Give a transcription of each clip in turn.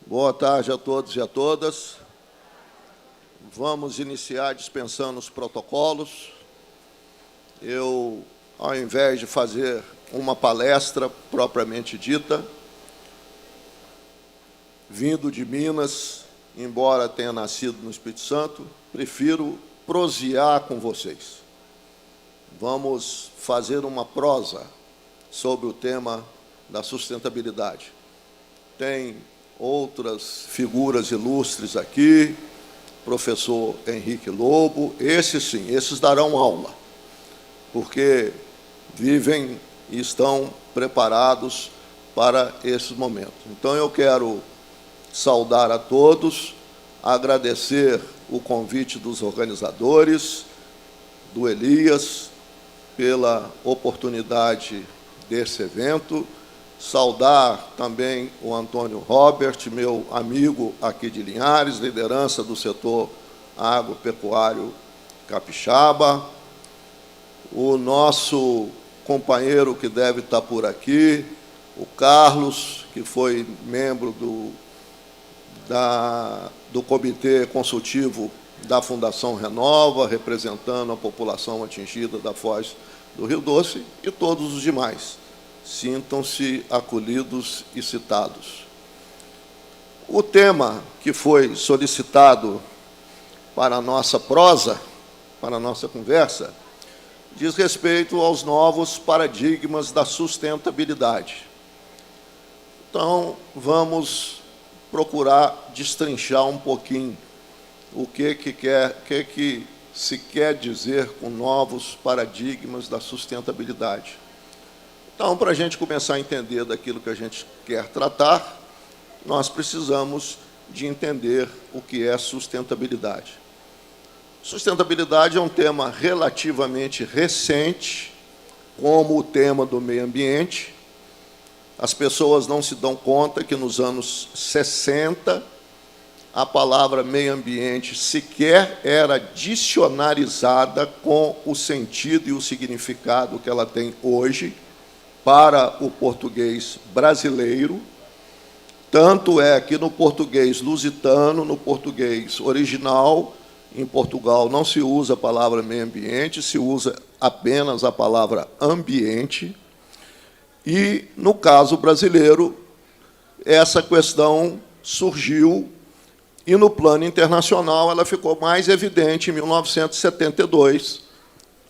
Boa tarde a todos e a todas. Vamos iniciar dispensando os protocolos. Eu, ao invés de fazer uma palestra propriamente dita, vindo de Minas, embora tenha nascido no Espírito Santo, prefiro prosear com vocês. Vamos fazer uma prosa sobre o tema da sustentabilidade. Tem outras figuras ilustres aqui, professor Henrique Lobo, esses darão aula, porque vivem e estão preparados para esse momento. Então, eu quero saudar a todos, agradecer o convite dos organizadores, do Elias, pela oportunidade desse evento, saudar também o Antônio Robert, meu amigo aqui de Linhares, liderança do setor agropecuário capixaba, o nosso companheiro que deve estar por aqui, o Carlos, que foi membro do Comitê Consultivo da Fundação Renova, representando a população atingida da Foz do Rio Doce, e todos os demais. Sintam-se acolhidos e citados. O tema que foi solicitado para a nossa prosa, para a nossa conversa, diz respeito aos novos paradigmas da sustentabilidade. Então, vamos procurar destrinchar um pouquinho o que se quer dizer com novos paradigmas da sustentabilidade. Então, para a gente começar a entender daquilo que a gente quer tratar, nós precisamos de entender o que é sustentabilidade. Sustentabilidade é um tema relativamente recente, como o tema do meio ambiente. As pessoas não se dão conta que nos anos 60, a palavra meio ambiente sequer era dicionarizada com o sentido e o significado que ela tem hoje para o português brasileiro. Tanto é que no português lusitano, no português original, em Portugal não se usa a palavra meio ambiente, se usa apenas a palavra ambiente. E, no caso brasileiro, essa questão surgiu e, no plano internacional, ela ficou mais evidente em 1972.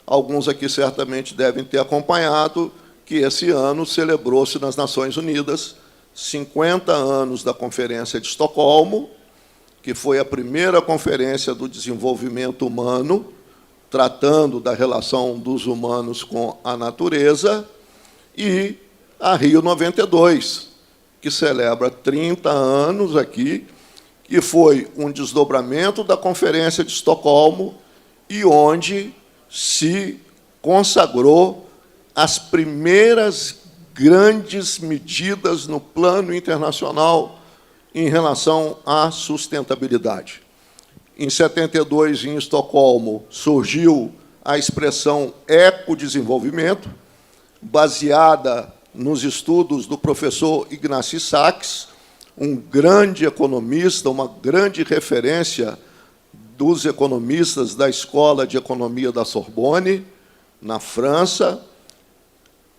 Alguns aqui certamente devem ter acompanhado que esse ano celebrou-se nas Nações Unidas 50 anos da Conferência de Estocolmo, que foi a primeira conferência do desenvolvimento humano, tratando da relação dos humanos com a natureza, e a Rio 92, que celebra 30 anos aqui, que foi um desdobramento da Conferência de Estocolmo e onde se consagrou as primeiras grandes medidas no plano internacional em relação à sustentabilidade. Em 72, em Estocolmo, surgiu a expressão ecodesenvolvimento, baseada nos estudos do professor Ignacy Sachs, um grande economista, uma grande referência dos economistas da Escola de Economia da Sorbonne, na França,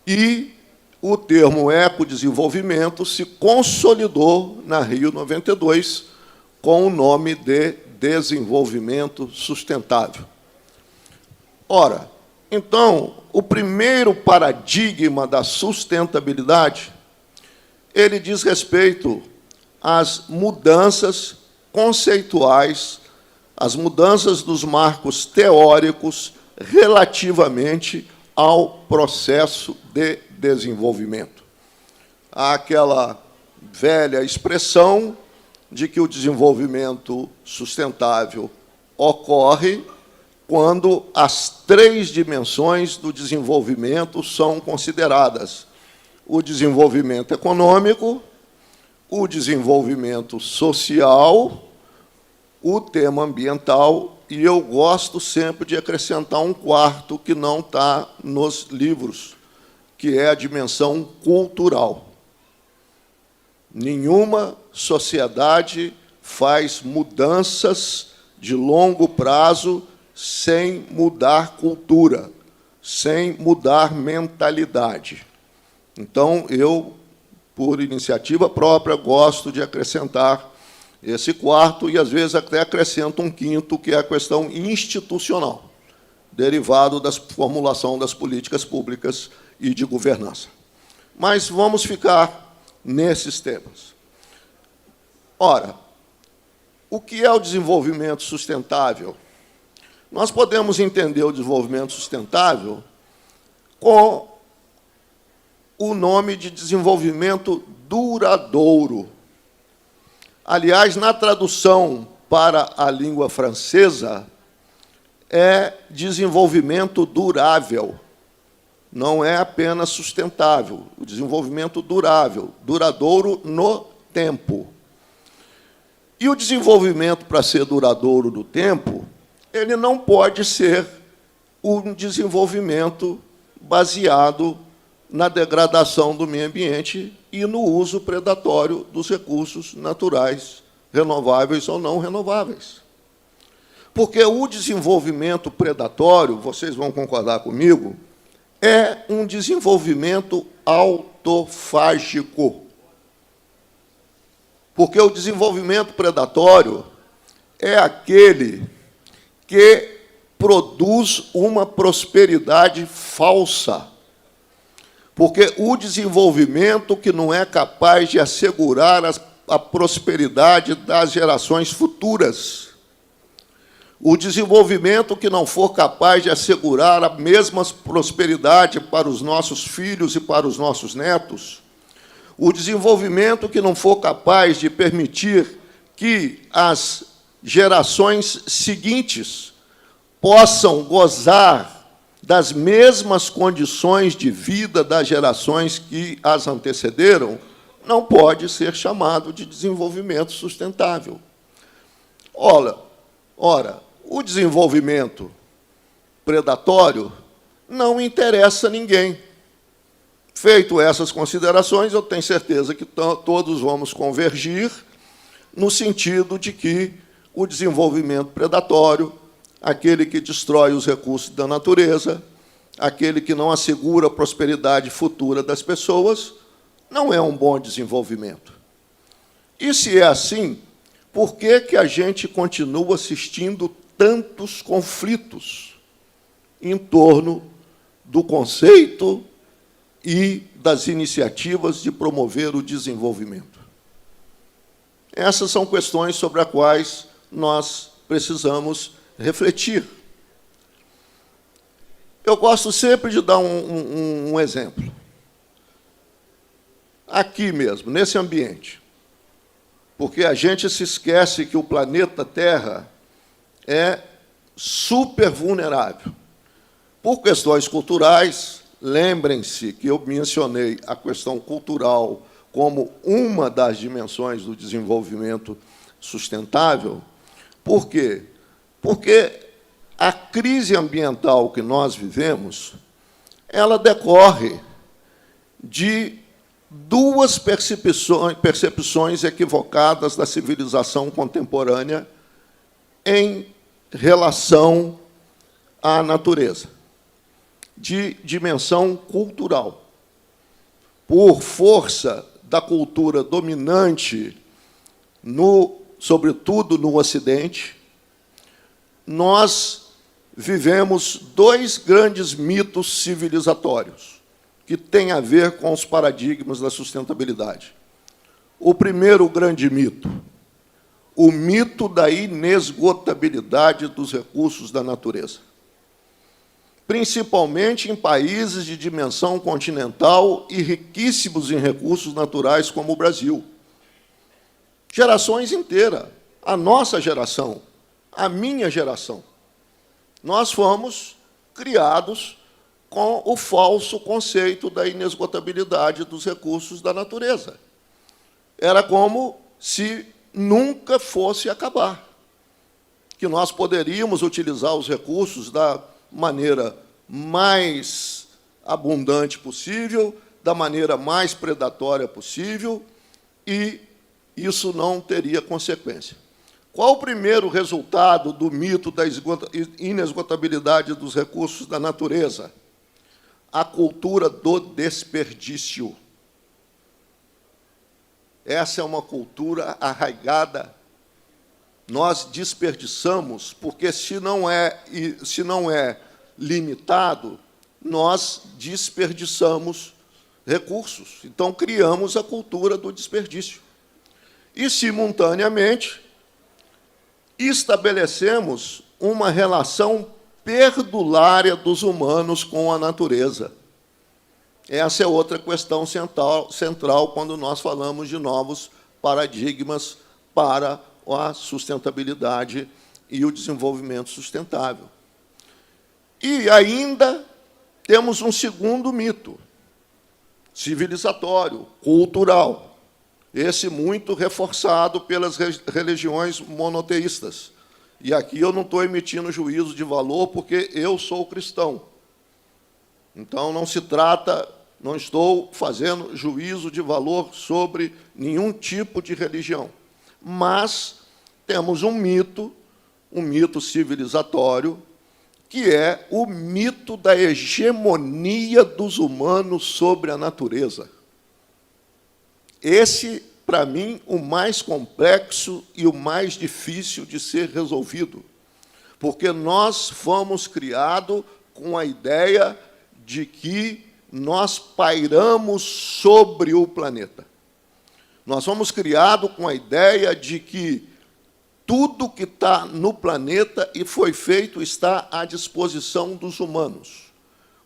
e o termo ecodesenvolvimento se consolidou na Rio 92 com o nome de desenvolvimento sustentável. Ora, então, o primeiro paradigma da sustentabilidade, ele diz respeito às mudanças conceituais, às mudanças dos marcos teóricos relativamente ao processo de desenvolvimento. Há aquela velha expressão de que o desenvolvimento sustentável ocorre quando as 3 dimensões do desenvolvimento são consideradas: o desenvolvimento econômico, o desenvolvimento social, o tema ambiental, e eu gosto sempre de acrescentar um quarto que não está nos livros, que é a dimensão cultural. Nenhuma sociedade faz mudanças de longo prazo sem mudar cultura, sem mudar mentalidade. Então, eu, por iniciativa própria, gosto de acrescentar esse quarto e, às vezes, até acrescento um quinto, que é a questão institucional, derivado da formulação das políticas públicas e de governança. Mas vamos ficar nesses temas. Ora, o que é o desenvolvimento sustentável? Nós podemos entender o desenvolvimento sustentável com o nome de desenvolvimento duradouro. Aliás, na tradução para a língua francesa, é desenvolvimento durável. Não é apenas sustentável, o desenvolvimento durável, duradouro no tempo. E o desenvolvimento, para ser duradouro no tempo, ele não pode ser um desenvolvimento baseado na degradação do meio ambiente e no uso predatório dos recursos naturais, renováveis ou não renováveis. Porque o desenvolvimento predatório, vocês vão concordar comigo, é um desenvolvimento autofágico. Porque o desenvolvimento predatório é aquele que produz uma prosperidade falsa. Porque o desenvolvimento que não é capaz de assegurar a prosperidade das gerações futuras, o desenvolvimento que não for capaz de assegurar a mesma prosperidade para os nossos filhos e para os nossos netos, o desenvolvimento que não for capaz de permitir que as gerações seguintes possam gozar das mesmas condições de vida das gerações que as antecederam, não pode ser chamado de desenvolvimento sustentável. Ora, o desenvolvimento predatório não interessa a ninguém. Feito essas considerações, eu tenho certeza que todos vamos convergir no sentido de que o desenvolvimento predatório, aquele que destrói os recursos da natureza, aquele que não assegura a prosperidade futura das pessoas, não é um bom desenvolvimento. E, se é assim, por que a gente continua assistindo tantos conflitos em torno do conceito e das iniciativas de promover o desenvolvimento? Essas são questões sobre as quais nós precisamos refletir. Eu gosto sempre de dar um exemplo. Aqui mesmo, nesse ambiente. Porque a gente se esquece que o planeta Terra é super vulnerável. Por questões culturais, lembrem-se que eu mencionei a questão cultural como uma das dimensões do desenvolvimento sustentável. Por quê? Porque a crise ambiental que nós vivemos, ela decorre de duas percepções equivocadas da civilização contemporânea em relação à natureza, de dimensão cultural. Por força da cultura dominante, sobretudo no Ocidente, nós vivemos dois grandes mitos civilizatórios que têm a ver com os paradigmas da sustentabilidade. O primeiro grande mito, o mito da inesgotabilidade dos recursos da natureza, principalmente em países de dimensão continental e riquíssimos em recursos naturais como o Brasil. Gerações inteiras, a nossa geração, a minha geração, nós fomos criados com o falso conceito da inesgotabilidade dos recursos da natureza. Era como se nunca fosse acabar, que nós poderíamos utilizar os recursos da maneira mais abundante possível, da maneira mais predatória possível, e isso não teria consequência. Qual o primeiro resultado do mito da inesgotabilidade dos recursos da natureza? A cultura do desperdício. Essa é uma cultura arraigada. Nós desperdiçamos, porque se não é limitado, nós desperdiçamos recursos. Então, criamos a cultura do desperdício. E, simultaneamente, estabelecemos uma relação perdulária dos humanos com a natureza. Essa é outra questão central quando nós falamos de novos paradigmas para a sustentabilidade e o desenvolvimento sustentável. E ainda temos um segundo mito, civilizatório, cultural, esse muito reforçado pelas religiões monoteístas. E aqui eu não estou emitindo juízo de valor, porque eu sou cristão. Então, não se trata, não estou fazendo juízo de valor sobre nenhum tipo de religião. Mas temos um mito civilizatório, que é o mito da hegemonia dos humanos sobre a natureza. Esse, para mim, o mais complexo e o mais difícil de ser resolvido, porque nós fomos criados com a ideia de que nós pairamos sobre o planeta. Nós fomos criados com a ideia de que tudo que está no planeta e foi feito está à disposição dos humanos,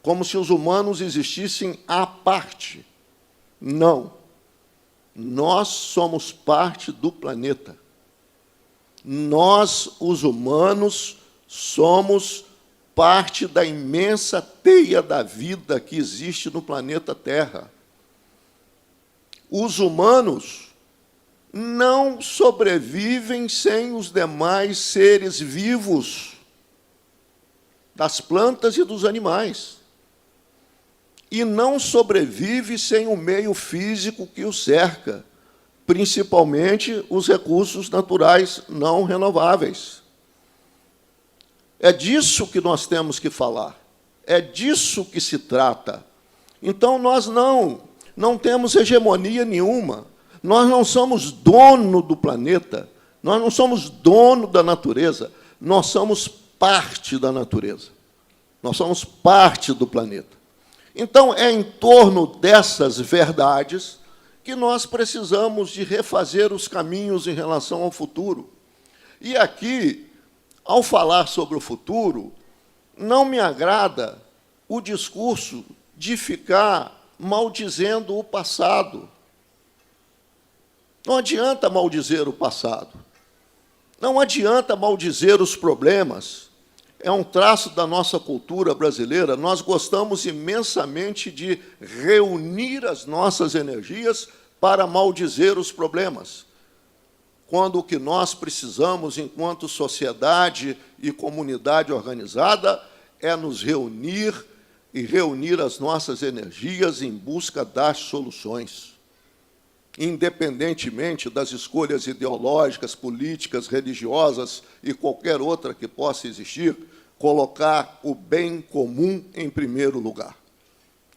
como se os humanos existissem à parte. Não. Nós somos parte do planeta. Nós, os humanos, somos parte da imensa teia da vida que existe no planeta Terra. Os humanos não sobrevivem sem os demais seres vivos, das plantas e dos animais. E não sobrevive sem o meio físico que o cerca, principalmente os recursos naturais não renováveis. É disso que nós temos que falar, é disso que se trata. Então, nós não temos hegemonia nenhuma, nós não somos dono do planeta, nós não somos dono da natureza, nós somos parte da natureza, nós somos parte do planeta. Então, é em torno dessas verdades que nós precisamos de refazer os caminhos em relação ao futuro. E aqui, ao falar sobre o futuro, não me agrada o discurso de ficar maldizendo o passado. Não adianta maldizer o passado. Não adianta maldizer os problemas. É um traço da nossa cultura brasileira. Nós gostamos imensamente de reunir as nossas energias para maldizer os problemas, quando o que nós precisamos, enquanto sociedade e comunidade organizada, é nos reunir e reunir as nossas energias em busca das soluções, independentemente das escolhas ideológicas, políticas, religiosas e qualquer outra que possa existir, colocar o bem comum em primeiro lugar.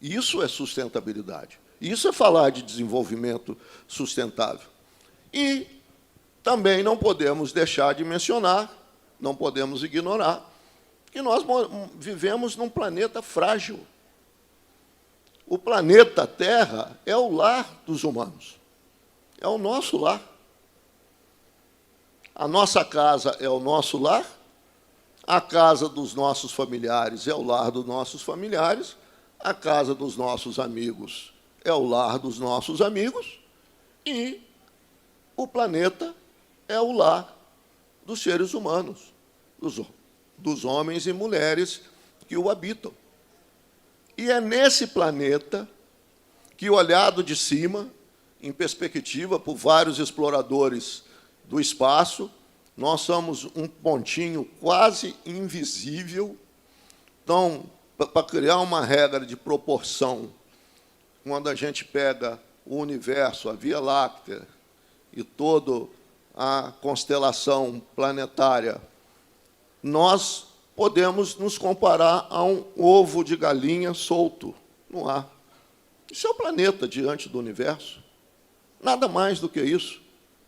Isso é sustentabilidade. Isso é falar de desenvolvimento sustentável. E também não podemos deixar de mencionar, não podemos ignorar, que nós vivemos num planeta frágil. O planeta Terra é o lar dos humanos, é o nosso lar. A nossa casa é o nosso lar, a casa dos nossos familiares é o lar dos nossos familiares, a casa dos nossos amigos é o lar dos nossos amigos, e o planeta é o lar dos seres humanos, dos homens e mulheres que o habitam. E é nesse planeta que, olhado de cima, em perspectiva por vários exploradores do espaço, nós somos um pontinho quase invisível. Então, para criar uma regra de proporção, quando a gente pega o universo, a Via Láctea, e toda a constelação planetária, nós podemos nos comparar a um ovo de galinha solto no ar. Isso é o planeta diante do universo. Nada mais do que isso,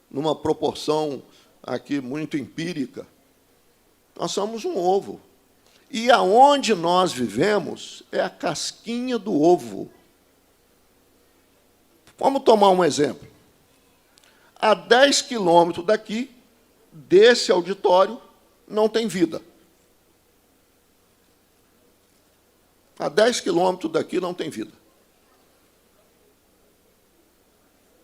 numa proporção aqui muito empírica. Nós somos um ovo. E aonde nós vivemos é a casquinha do ovo. Vamos tomar um exemplo. A 10 quilômetros daqui, desse auditório, não tem vida. A 10 quilômetros daqui não tem vida.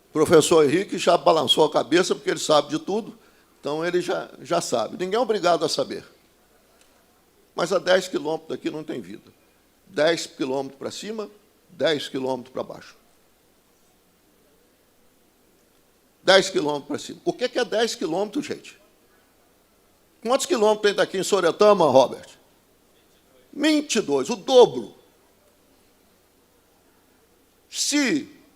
O professor Henrique já balançou a cabeça, porque ele sabe de tudo, então ele já sabe. Ninguém é obrigado a saber. Mas a 10 quilômetros daqui não tem vida. 10 quilômetros para cima, 10 quilômetros para baixo. 10 quilômetros para cima. O que é 10 quilômetros, gente? Quantos quilômetros tem daqui em Soretama, Robert? 22, o dobro.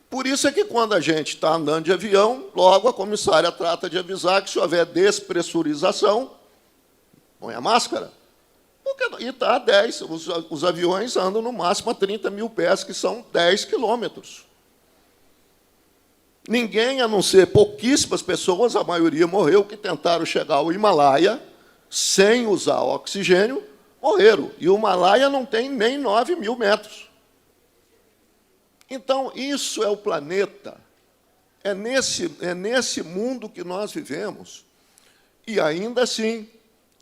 Por isso é que, quando a gente está andando de avião, logo a comissária trata de avisar que, se houver despressurização, põe a máscara. E está a 10. Os aviões andam no máximo a 30 mil pés, que são 10 quilômetros. Ninguém, a não ser pouquíssimas pessoas, a maioria morreu, que tentaram chegar ao Himalaia sem usar oxigênio, morreram. E o Himalaia não tem nem 9 mil metros. Então, isso é o planeta. É nesse mundo que nós vivemos. E, ainda assim,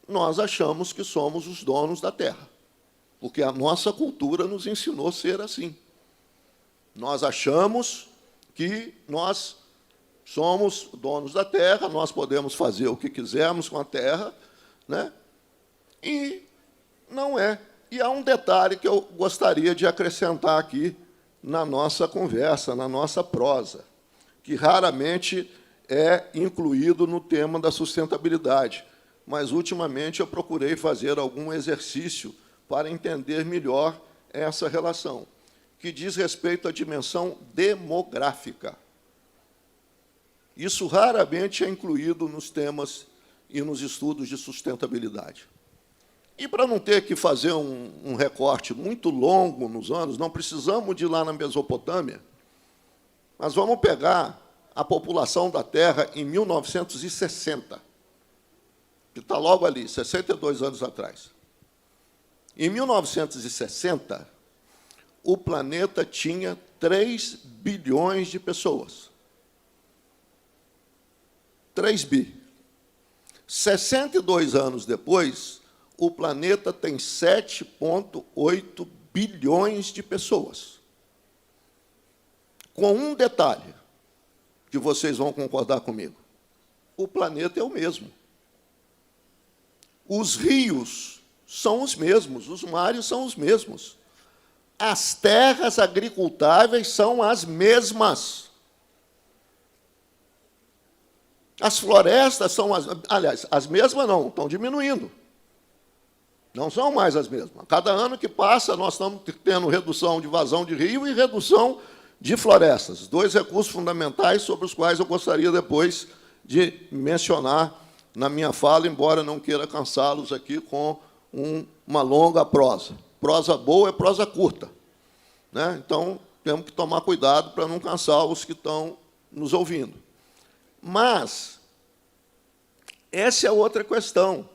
nós achamos que somos os donos da Terra, porque a nossa cultura nos ensinou a ser assim. Nós achamos que nós somos donos da Terra, nós podemos fazer o que quisermos com a Terra, né? E não é. E há um detalhe que eu gostaria de acrescentar aqui na nossa conversa, na nossa prosa, que raramente é incluído no tema da sustentabilidade, mas, ultimamente, eu procurei fazer algum exercício para entender melhor essa relação, que diz respeito à dimensão demográfica. Isso raramente é incluído nos temas e nos estudos de sustentabilidade. E, para não ter que fazer um recorte muito longo nos anos, não precisamos de ir lá na Mesopotâmia, mas vamos pegar a população da Terra em 1960, que está logo ali, 62 anos atrás. Em 1960, o planeta tinha 3 bilhões de pessoas. 3 bi. 62 anos depois, o planeta tem 7,8 bilhões de pessoas. Com um detalhe, que vocês vão concordar comigo. O planeta é o mesmo. Os rios são os mesmos, os mares são os mesmos. As terras agricultáveis são as mesmas. As florestas são as mesmas não, estão diminuindo. Não são mais as mesmas. Cada ano que passa, nós estamos tendo redução de vazão de rio e redução de florestas. 2 recursos fundamentais sobre os quais eu gostaria depois de mencionar na minha fala, embora não queira cansá-los aqui com uma longa prosa. Prosa boa é prosa curta, né? Então, temos que tomar cuidado para não cansar os que estão nos ouvindo. Mas essa é outra questão.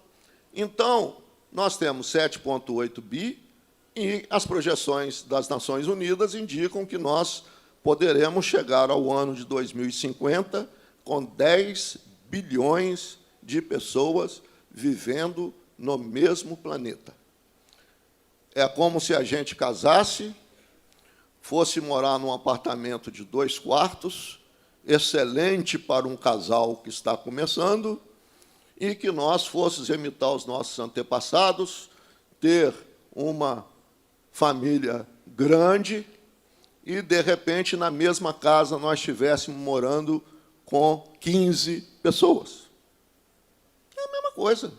Então, nós temos 7,8 bi, e as projeções das Nações Unidas indicam que nós poderemos chegar ao ano de 2050 com 10 bilhões de pessoas vivendo no mesmo planeta. É como se a gente casasse, fosse morar num apartamento de 2 quartos, excelente para um casal que está começando, e que nós fôssemos imitar os nossos antepassados, ter uma família grande e, de repente, na mesma casa nós estivéssemos morando com 15 pessoas. É a mesma coisa.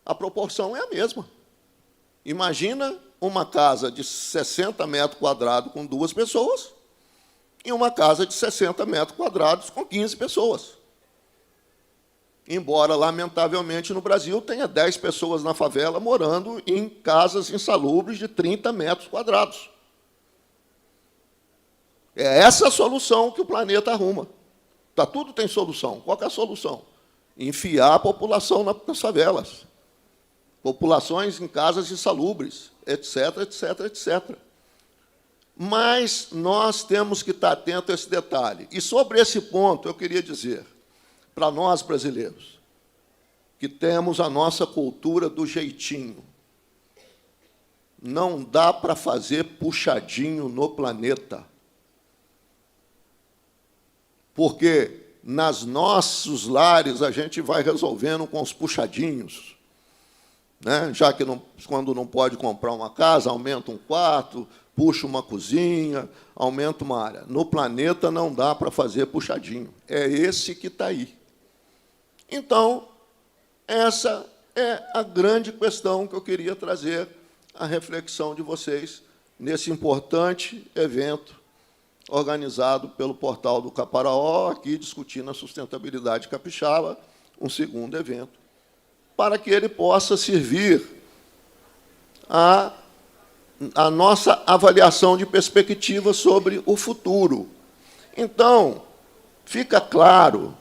A proporção é a mesma. Imagina uma casa de 60 metros quadrados com 2 pessoas em uma casa de 60 metros quadrados com 15 pessoas. Embora, lamentavelmente, no Brasil tenha 10 pessoas na favela morando em casas insalubres de 30 metros quadrados. É essa a solução que o planeta arruma. Tudo tem solução. Qual que é a solução? Enfiar a população nas favelas. Populações em casas insalubres, etc., etc., etc. Mas nós temos que estar atentos a esse detalhe. E, sobre esse ponto, eu queria dizer, para nós brasileiros, que temos a nossa cultura do jeitinho, não dá para fazer puxadinho no planeta. Porque nos nossos lares a gente vai resolvendo com os puxadinhos, né? Já que quando não pode comprar uma casa, aumenta um quarto, puxa uma cozinha, aumenta uma área. No planeta não dá para fazer puxadinho. É esse que está aí. Então, essa é a grande questão que eu queria trazer à reflexão de vocês nesse importante evento organizado pelo Portal do Caparaó, aqui discutindo a sustentabilidade capixaba, um segundo evento, para que ele possa servir a nossa avaliação de perspectiva sobre o futuro. Então, fica claro,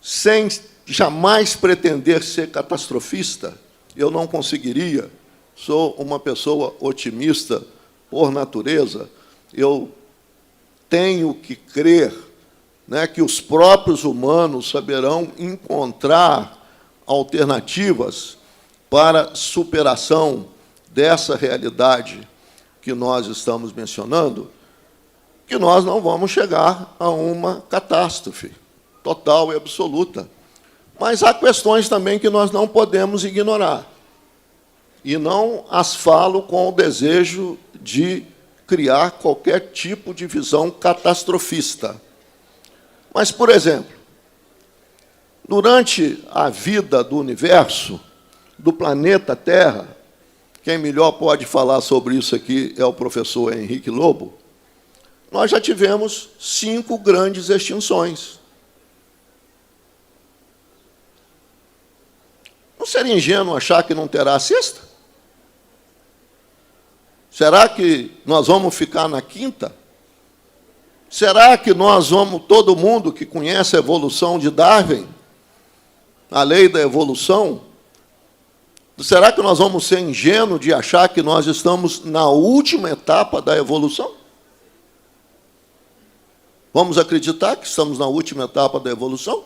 sem jamais pretender ser catastrofista, eu não conseguiria, sou uma pessoa otimista por natureza, eu tenho que crer, né, que os próprios humanos saberão encontrar alternativas para superação dessa realidade que nós estamos mencionando, que nós não vamos chegar a uma catástrofe total e absoluta. Mas há questões também que nós não podemos ignorar. E não as falo com o desejo de criar qualquer tipo de visão catastrofista. Mas, por exemplo, durante a vida do universo, do planeta Terra, quem melhor pode falar sobre isso aqui é o professor Henrique Lobo, nós já tivemos 5 grandes extinções. Não seria ingênuo achar que não terá a sexta? Será que nós vamos ficar na 5ª? Será que nós vamos, todo mundo que conhece a evolução de Darwin, a lei da evolução, será que nós vamos ser ingênuos de achar que nós estamos na última etapa da evolução? Vamos acreditar que estamos na última etapa da evolução?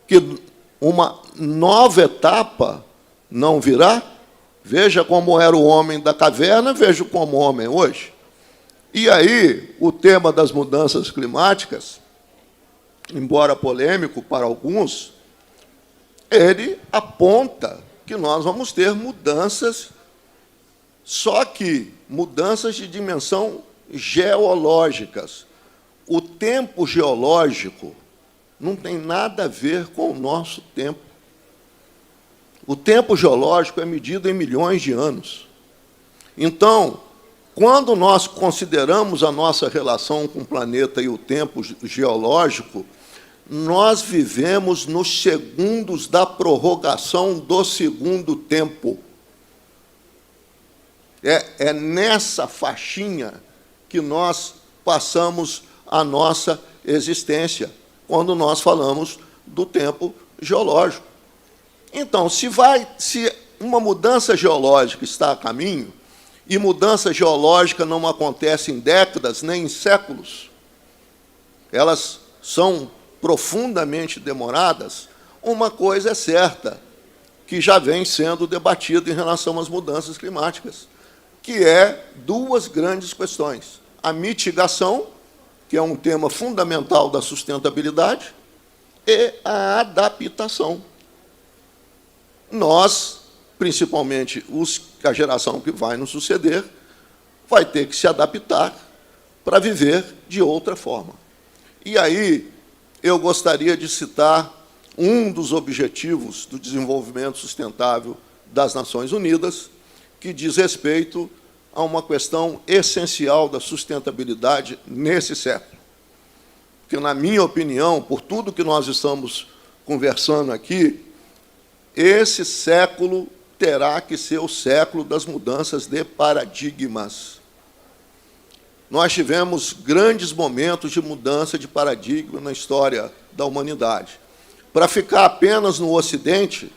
Que uma nova etapa não virá? Veja como era o homem da caverna, veja como o homem é hoje. E aí, o tema das mudanças climáticas, embora polêmico para alguns, ele aponta que nós vamos ter mudanças, só que mudanças de dimensão geológicas. O tempo geológico não tem nada a ver com o nosso tempo. O tempo geológico é medido em milhões de anos. Então, quando nós consideramos a nossa relação com o planeta e o tempo geológico, nós vivemos nos segundos da prorrogação do segundo tempo. É nessa faixinha que nós passamos a nossa existência, quando nós falamos do tempo geológico. Então, se uma mudança geológica está a caminho, e mudança geológica não acontece em décadas, nem em séculos, elas são profundamente demoradas, uma coisa é certa, que já vem sendo debatida em relação às mudanças climáticas, que é 2 grandes questões. A mitigação, que é um tema fundamental da sustentabilidade, e a adaptação. Nós, principalmente a geração que vai nos suceder, vai ter que se adaptar para viver de outra forma. E aí, eu gostaria de citar um dos objetivos do desenvolvimento sustentável das Nações Unidas, que diz respeito a uma questão essencial da sustentabilidade nesse século. Porque, na minha opinião, por tudo que nós estamos conversando aqui, esse século terá que ser o século das mudanças de paradigmas. Nós tivemos grandes momentos de mudança de paradigma na história da humanidade. Para ficar apenas no Ocidente,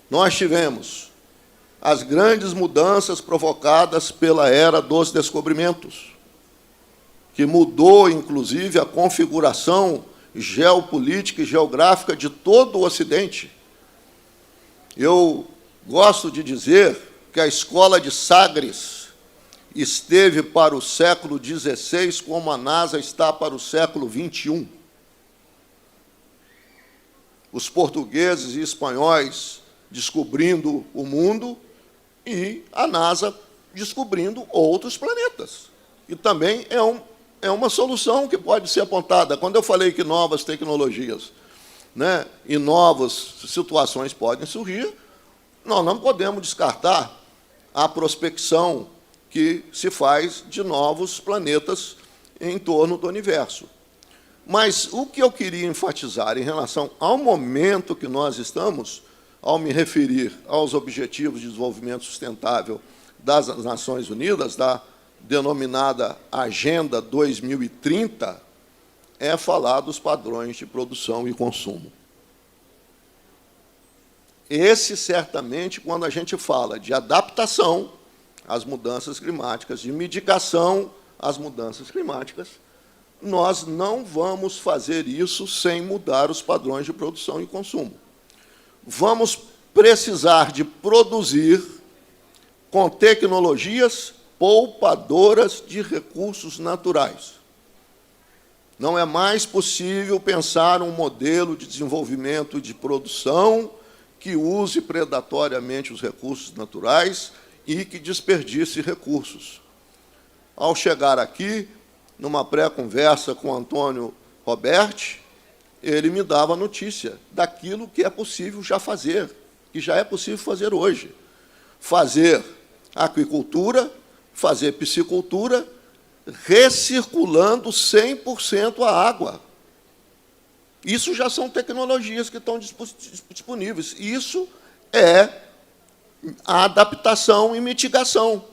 nós tivemos as grandes mudanças provocadas pela era dos descobrimentos, que mudou, inclusive, a configuração geopolítica e geográfica de todo o Ocidente. Eu gosto de dizer que a escola de Sagres esteve para o século XVI, como a NASA está para o século XXI. Os portugueses e espanhóis descobrindo o mundo e a NASA descobrindo outros planetas. E também é uma solução que pode ser apontada. Quando eu falei que novas tecnologias, né, e novas situações podem surgir, nós não podemos descartar a prospecção que se faz de novos planetas em torno do universo. Mas o que eu queria enfatizar em relação ao momento que nós estamos, ao me referir aos Objetivos de Desenvolvimento Sustentável das Nações Unidas, da denominada Agenda 2030, é falar dos padrões de produção e consumo. Esse, certamente, quando a gente fala de adaptação às mudanças climáticas, de mitigação às mudanças climáticas, nós não vamos fazer isso sem mudar os padrões de produção e consumo. Vamos precisar de produzir com tecnologias poupadoras de recursos naturais. Não é mais possível pensar um modelo de desenvolvimento de produção que use predatoriamente os recursos naturais e que desperdice recursos. Ao chegar aqui, numa pré-conversa com Antônio Roberti, ele me dava notícia daquilo que é possível já fazer, que já é possível fazer hoje. Fazer aquicultura, fazer piscicultura, recirculando 100% a água. Isso já são tecnologias que estão disponíveis. Isso é a adaptação e mitigação.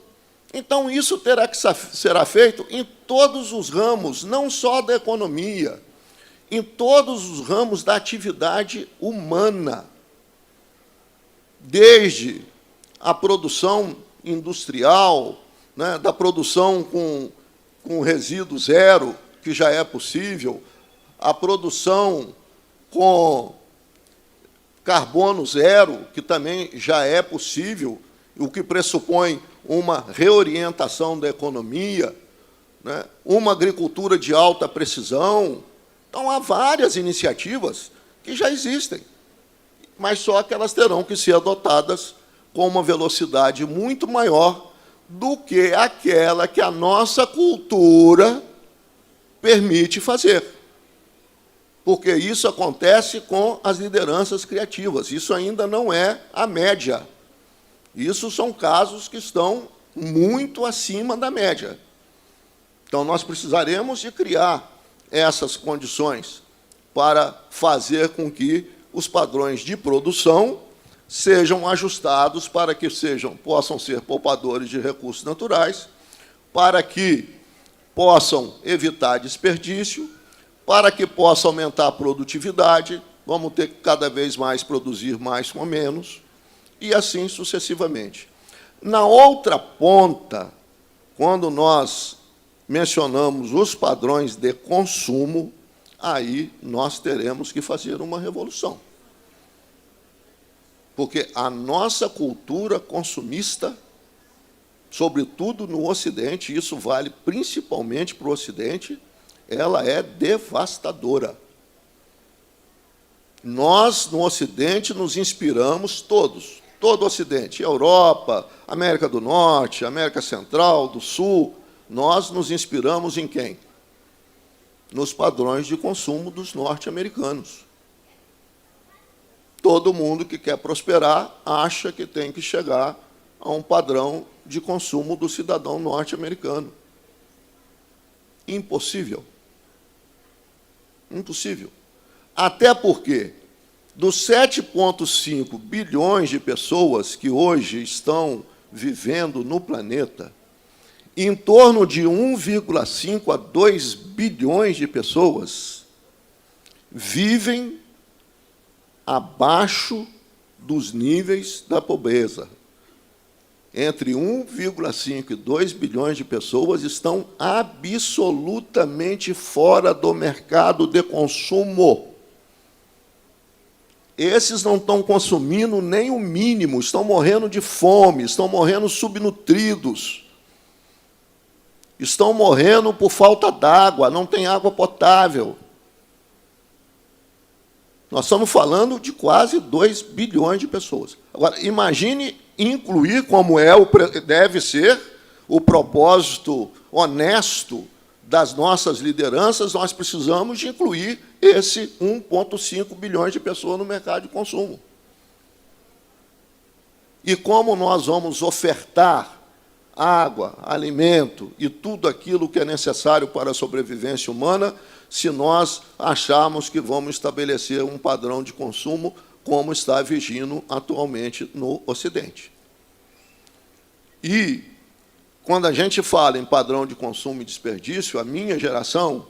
Então, isso será feito em todos os ramos, não só da economia, em todos os ramos da atividade humana, desde a produção industrial, né, da produção com resíduo zero, que já é possível, a produção com carbono zero, que também já é possível, o que pressupõe uma reorientação da economia, né, uma agricultura de alta precisão. Então, há várias iniciativas que já existem, mas só que elas terão que ser adotadas com uma velocidade muito maior do que aquela que a nossa cultura permite fazer. Porque isso acontece com as lideranças criativas. Isso ainda não é a média. Isso são casos que estão muito acima da média. Então, nós precisaremos de criar essas condições para fazer com que os padrões de produção sejam ajustados para que possam ser poupadores de recursos naturais, para que possam evitar desperdício, para que possa aumentar a produtividade, vamos ter que cada vez mais produzir mais com menos, e assim sucessivamente. Na outra ponta, quando nós mencionamos os padrões de consumo, aí nós teremos que fazer uma revolução. Porque a nossa cultura consumista, sobretudo no Ocidente, isso vale principalmente para o Ocidente, ela é devastadora. Nós, no Ocidente, nos inspiramos todos, todo o Ocidente, Europa, América do Norte, América Central, do Sul, nós nos inspiramos em quem? Nos padrões de consumo dos norte-americanos. Todo mundo que quer prosperar acha que tem que chegar a um padrão de consumo do cidadão norte-americano. Impossível. Impossível. Até porque, dos 7,5 bilhões de pessoas que hoje estão vivendo no planeta, em torno de 1,5 a 2 bilhões de pessoas vivem abaixo dos níveis da pobreza. Entre 1,5 e 2 bilhões de pessoas estão absolutamente fora do mercado de consumo. Esses não estão consumindo nem o mínimo, estão morrendo de fome, estão morrendo subnutridos, estão morrendo por falta d'água, não tem água potável. Nós estamos falando de quase 2 bilhões de pessoas. Agora, imagine incluir, como deve ser, o propósito honesto das nossas lideranças, nós precisamos de incluir esse 1,5 bilhões de pessoas no mercado de consumo. E como nós vamos ofertar água, alimento e tudo aquilo que é necessário para a sobrevivência humana, se nós acharmos que vamos estabelecer um padrão de consumo como está vigindo atualmente no Ocidente. E, quando a gente fala em padrão de consumo e desperdício, a minha geração,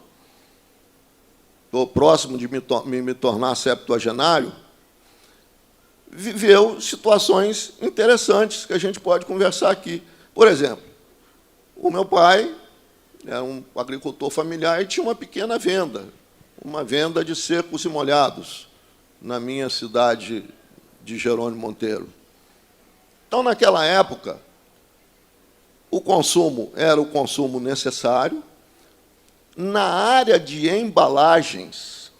estou próximo de me tornar septuagenário, viveu situações interessantes que a gente pode conversar aqui. Por exemplo, o meu pai era um agricultor familiar e tinha uma pequena venda, uma venda de secos e molhados, na minha cidade de Jerônimo Monteiro. Então, naquela época, o consumo era o consumo necessário. Na área de embalagens,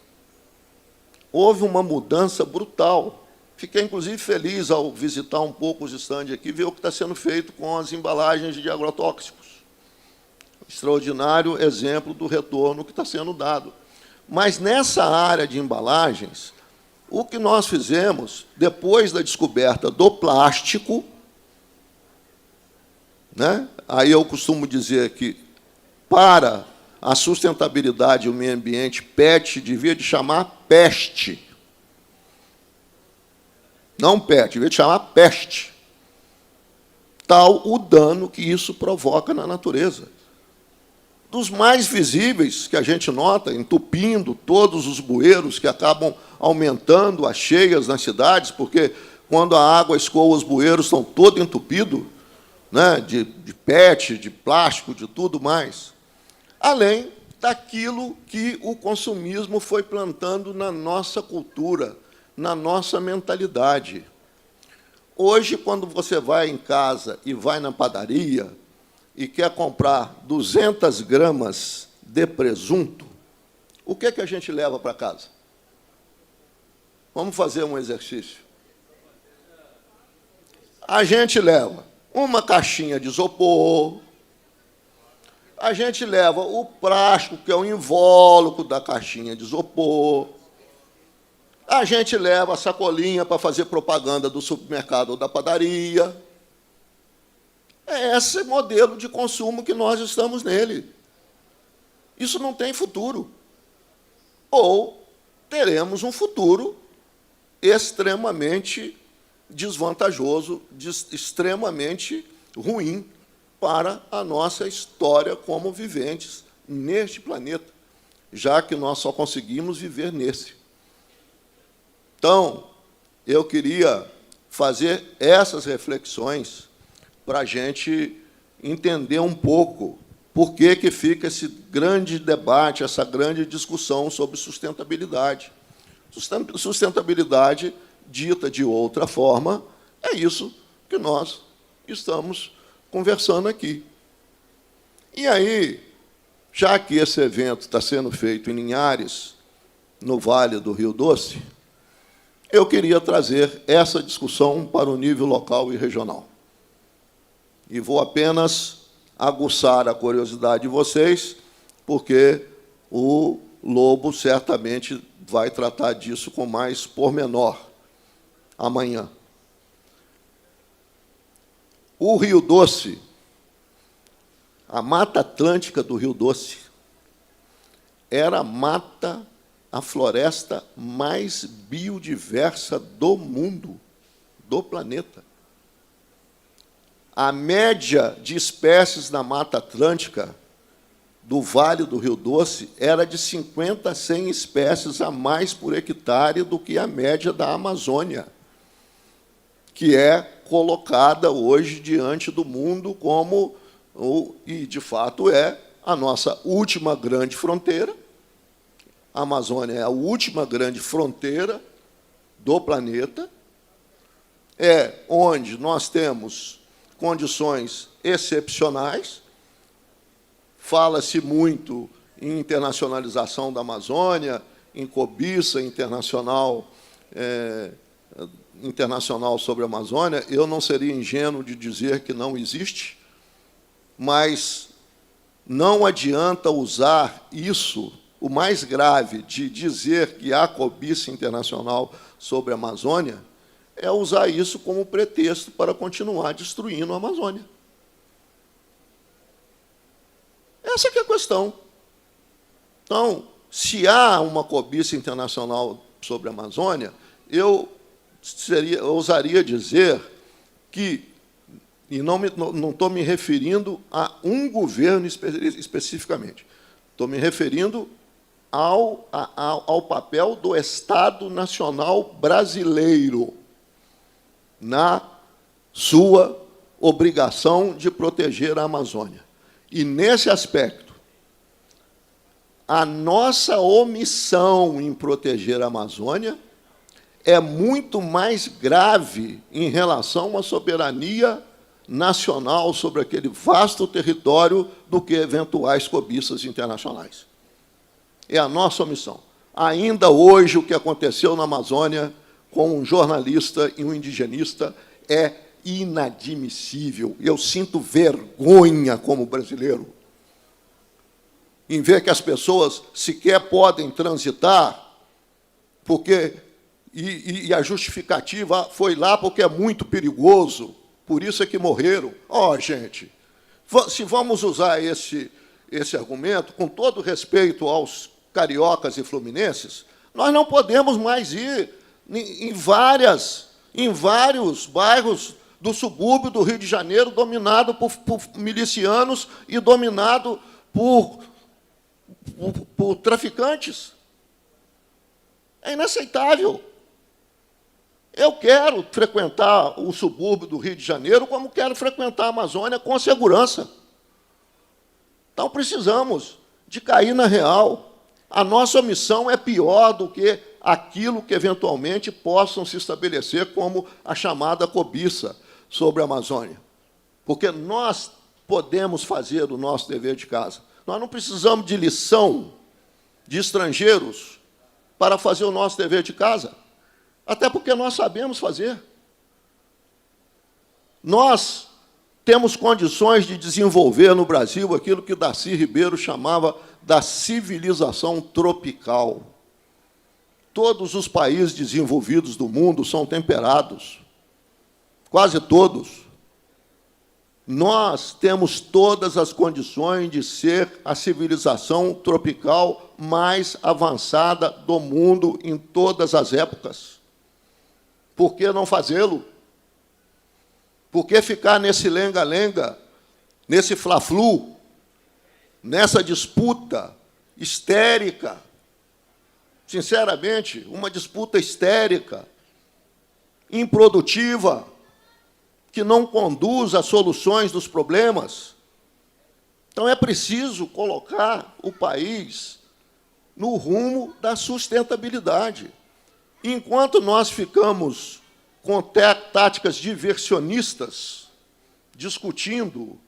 houve uma mudança brutal. Fiquei, inclusive, feliz ao visitar um pouco os estandes aqui, ver o que está sendo feito com as embalagens de agrotóxicos. Extraordinário exemplo do retorno que está sendo dado. Mas, nessa área de embalagens, o que nós fizemos, depois da descoberta do plástico, né? Aí eu costumo dizer que, para a sustentabilidade e o meio ambiente, PET devia de chamar peste. Não PET, devia de chamar peste. Tal o dano que isso provoca na natureza. Dos mais visíveis que a gente nota, entupindo todos os bueiros que acabam aumentando as cheias nas cidades, porque quando a água escoa, os bueiros estão todos entupidos, né, de PET, de plástico, de tudo mais. Além daquilo que o consumismo foi plantando na nossa cultura, na nossa mentalidade. Hoje, quando você vai em casa e vai na padaria e quer comprar 200 gramas de presunto, o que é que a gente leva para casa? Vamos fazer um exercício. A gente leva uma caixinha de isopor, a gente leva o plástico, que é o invólucro da caixinha de isopor, a gente leva a sacolinha para fazer propaganda do supermercado ou da padaria. É esse modelo de consumo que nós estamos nele. Isso não tem futuro. Ou teremos um futuro extremamente desvantajoso, extremamente ruim para a nossa história como viventes neste planeta, já que nós só conseguimos viver nesse. Então, eu queria fazer essas reflexões para a gente entender um pouco por que fica esse grande debate, essa grande discussão sobre sustentabilidade. Sustentabilidade, dita de outra forma, é isso que nós estamos conversando aqui. E aí, já que esse evento está sendo feito em Linhares, no Vale do Rio Doce, eu queria trazer essa discussão para o nível local e regional. E vou apenas aguçar a curiosidade de vocês, porque o Lobo certamente vai tratar disso com mais pormenor amanhã. O Rio Doce, a Mata Atlântica do Rio Doce, era a floresta mais biodiversa do mundo, do planeta. A média de espécies na Mata Atlântica do Vale do Rio Doce era de 50 a 100 espécies a mais por hectare do que a média da Amazônia, que é colocada hoje diante do mundo como, e de fato é, a nossa última grande fronteira. A Amazônia é a última grande fronteira do planeta, é onde nós temos condições excepcionais. Fala-se muito em internacionalização da Amazônia, em cobiça internacional sobre a Amazônia. Eu não seria ingênuo de dizer que não existe, mas não adianta usar isso, o mais grave de dizer que há cobiça internacional sobre a Amazônia, é usar isso como pretexto para continuar destruindo a Amazônia. Essa que é a questão. Então, se há uma cobiça internacional sobre a Amazônia, eu ousaria dizer que, e não estou me referindo a um governo especificamente, estou me referindo ao papel do Estado Nacional brasileiro na sua obrigação de proteger a Amazônia. E, nesse aspecto, a nossa omissão em proteger a Amazônia é muito mais grave em relação à soberania nacional sobre aquele vasto território do que eventuais cobiças internacionais. É a nossa omissão. Ainda hoje, o que aconteceu na Amazônia com um jornalista e um indigenista é inadmissível. Eu sinto vergonha como brasileiro em ver que as pessoas sequer podem transitar, porque e a justificativa foi lá porque é muito perigoso, por isso é que morreram. Gente, se vamos usar esse argumento, com todo respeito aos cariocas e fluminenses, nós não podemos mais ir em vários bairros do subúrbio do Rio de Janeiro, dominado por milicianos e dominado por traficantes. É inaceitável. Eu quero frequentar o subúrbio do Rio de Janeiro como quero frequentar a Amazônia com segurança. Então, precisamos de cair na real. A nossa missão é pior do que aquilo que, eventualmente, possam se estabelecer como a chamada cobiça sobre a Amazônia. Porque nós podemos fazer o nosso dever de casa. Nós não precisamos de lição de estrangeiros para fazer o nosso dever de casa, até porque nós sabemos fazer. Nós temos condições de desenvolver no Brasil aquilo que Darcy Ribeiro chamava da civilização tropical. Todos os países desenvolvidos do mundo são temperados, quase todos. Nós temos todas as condições de ser a civilização tropical mais avançada do mundo em todas as épocas. Por que não fazê-lo? Por que ficar nesse lenga-lenga, nesse fla-flu, nessa disputa histérica? Sinceramente, uma disputa histérica, improdutiva, que não conduz a soluções dos problemas. Então, é preciso colocar o país no rumo da sustentabilidade. Enquanto nós ficamos com táticas diversionistas, discutindo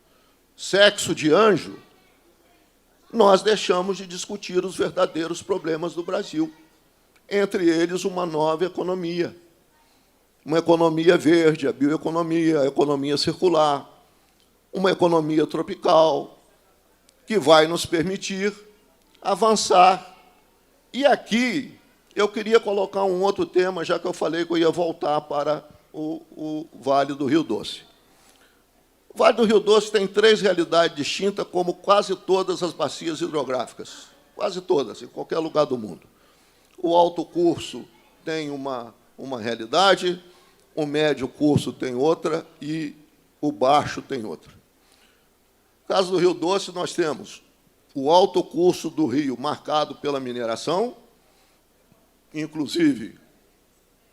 sexo de anjo, nós deixamos de discutir os verdadeiros problemas do Brasil, entre eles uma nova economia, uma economia verde, a bioeconomia, a economia circular, uma economia tropical, que vai nos permitir avançar. E aqui eu queria colocar um outro tema, já que eu falei que eu ia voltar para o Vale do Rio Doce. O Vale do Rio Doce tem 3 realidades distintas, como quase todas as bacias hidrográficas. Quase todas, em qualquer lugar do mundo. O alto curso tem uma realidade, o médio curso tem outra e o baixo tem outra. No caso do Rio Doce, nós temos o alto curso do rio marcado pela mineração, inclusive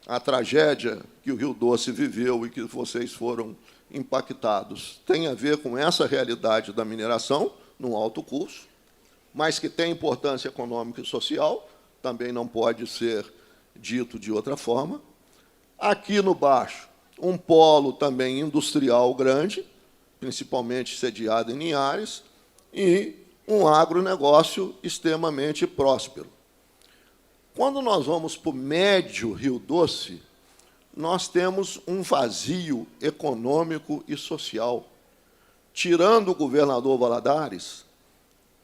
a tragédia que o Rio Doce viveu e que vocês foram impactados tem a ver com essa realidade da mineração no alto curso, mas que tem importância econômica e social, também não pode ser dito de outra forma. Aqui no baixo, um polo também industrial grande, principalmente sediado em Linhares, e um agronegócio extremamente próspero. Quando nós vamos para o médio Rio Doce, nós temos um vazio econômico e social. Tirando o governador Valadares,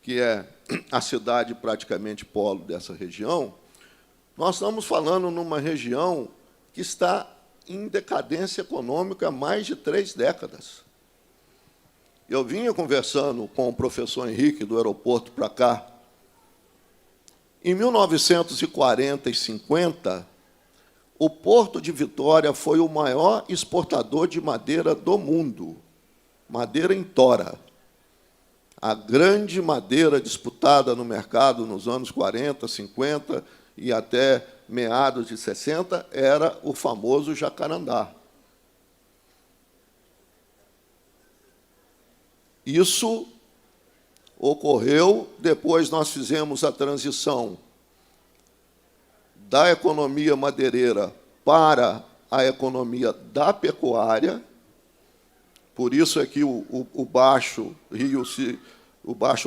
que é a cidade praticamente polo dessa região, nós estamos falando numa região que está em decadência econômica há mais de 3 décadas. Eu vinha conversando com o professor Henrique, do aeroporto para cá. Em 1940 e 50, o Porto de Vitória foi o maior exportador de madeira do mundo, madeira em tora. A grande madeira disputada no mercado nos anos 40, 50 e até meados de 60 era o famoso jacarandá. Isso ocorreu, depois nós fizemos a transição da economia madeireira para a economia da pecuária. Por isso é que o baixo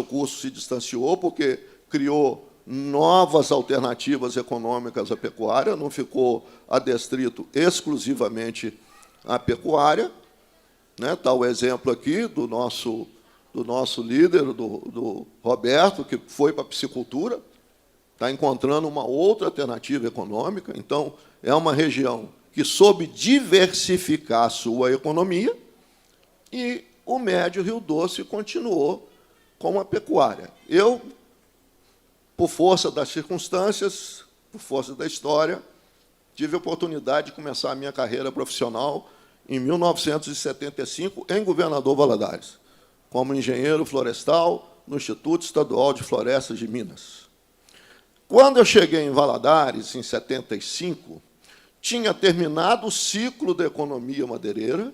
custo se distanciou, porque criou novas alternativas econômicas à pecuária, não ficou adstrito exclusivamente à pecuária. Está o exemplo aqui do nosso líder, do Roberto, que foi para a piscicultura, está encontrando uma outra alternativa econômica. Então, é uma região que soube diversificar a sua economia, e o médio Rio Doce continuou com a pecuária. Eu, por força das circunstâncias, por força da história, tive a oportunidade de começar a minha carreira profissional em 1975, em Governador Valadares, como engenheiro florestal no Instituto Estadual de Florestas de Minas. Quando eu cheguei em Valadares, em 75, tinha terminado o ciclo da economia madeireira.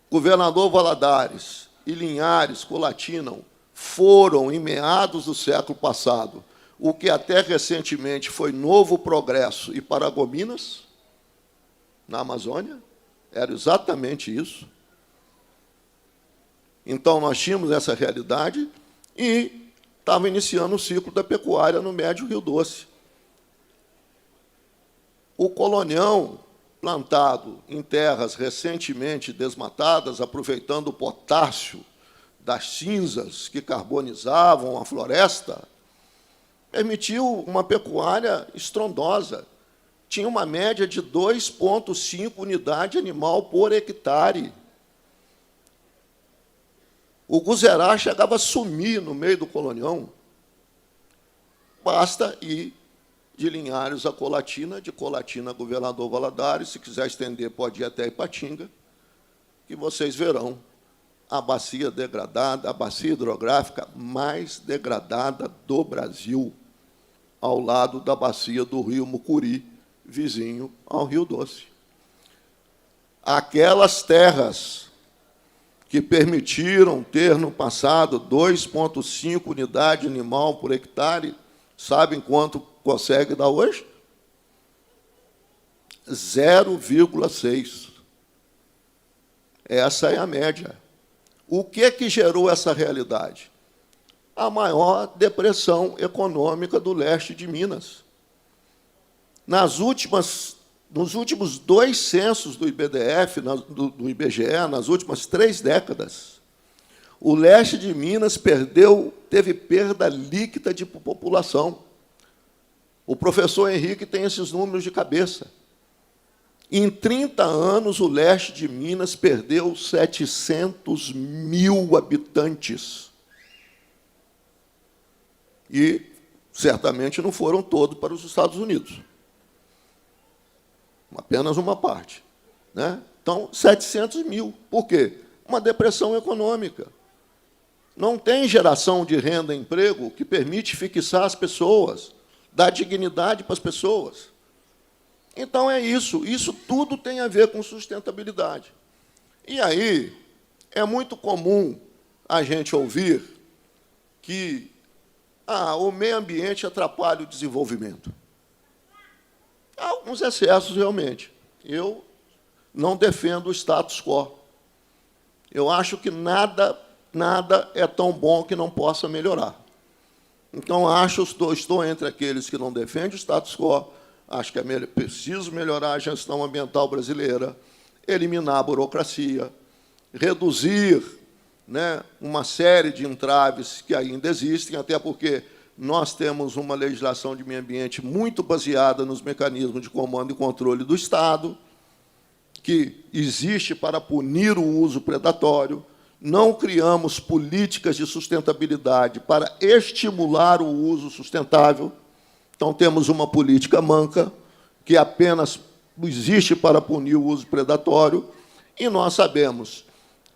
Governador Valadares e Linhares, Colatina, foram, em meados do século passado, o que até recentemente foi Novo Progresso e Paragominas, na Amazônia. Era exatamente isso. Então, nós tínhamos essa realidade e estava iniciando o ciclo da pecuária no médio Rio Doce. O colonião, plantado em terras recentemente desmatadas, aproveitando o potássio das cinzas que carbonizavam a floresta, permitiu uma pecuária estrondosa. Tinha uma média de 2,5 unidade animal por hectare. O guzerá chegava a sumir no meio do colonião. Basta ir de Linhares a Colatina, de Colatina a Governador Valadares, se quiser estender, pode ir até Ipatinga, que vocês verão a bacia degradada, a bacia hidrográfica mais degradada do Brasil, ao lado da bacia do rio Mucuri, vizinho ao Rio Doce. Aquelas terras que permitiram ter, no passado, 2,5 unidade animal por hectare, sabem quanto consegue dar hoje? 0,6. Essa é a média. O que gerou essa realidade? A maior depressão econômica do leste de Minas. Nos últimos 2 censos do IBDF, do IBGE, nas últimas 3 décadas, o leste de Minas teve perda líquida de população. O professor Henrique tem esses números de cabeça. Em 30 anos, o leste de Minas perdeu 700 mil habitantes. E, certamente, não foram todos para os Estados Unidos. Apenas uma parte. Né? Então, 700 mil. Por quê? Uma depressão econômica. Não tem geração de renda e emprego que permite fixar as pessoas, dar dignidade para as pessoas. Então, é isso. Isso tudo tem a ver com sustentabilidade. E aí, é muito comum a gente ouvir que o meio ambiente atrapalha o desenvolvimento. Há alguns excessos, realmente. Eu não defendo o status quo. Eu acho que nada é tão bom que não possa melhorar. Então, estou entre aqueles que não defendem o status quo. Acho que é preciso melhorar a gestão ambiental brasileira, eliminar a burocracia, reduzir, né, uma série de entraves que ainda existem, até porque nós temos uma legislação de meio ambiente muito baseada nos mecanismos de comando e controle do Estado, que existe para punir o uso predatório. Não criamos políticas de sustentabilidade para estimular o uso sustentável. Então, temos uma política manca, que apenas existe para punir o uso predatório, e nós sabemos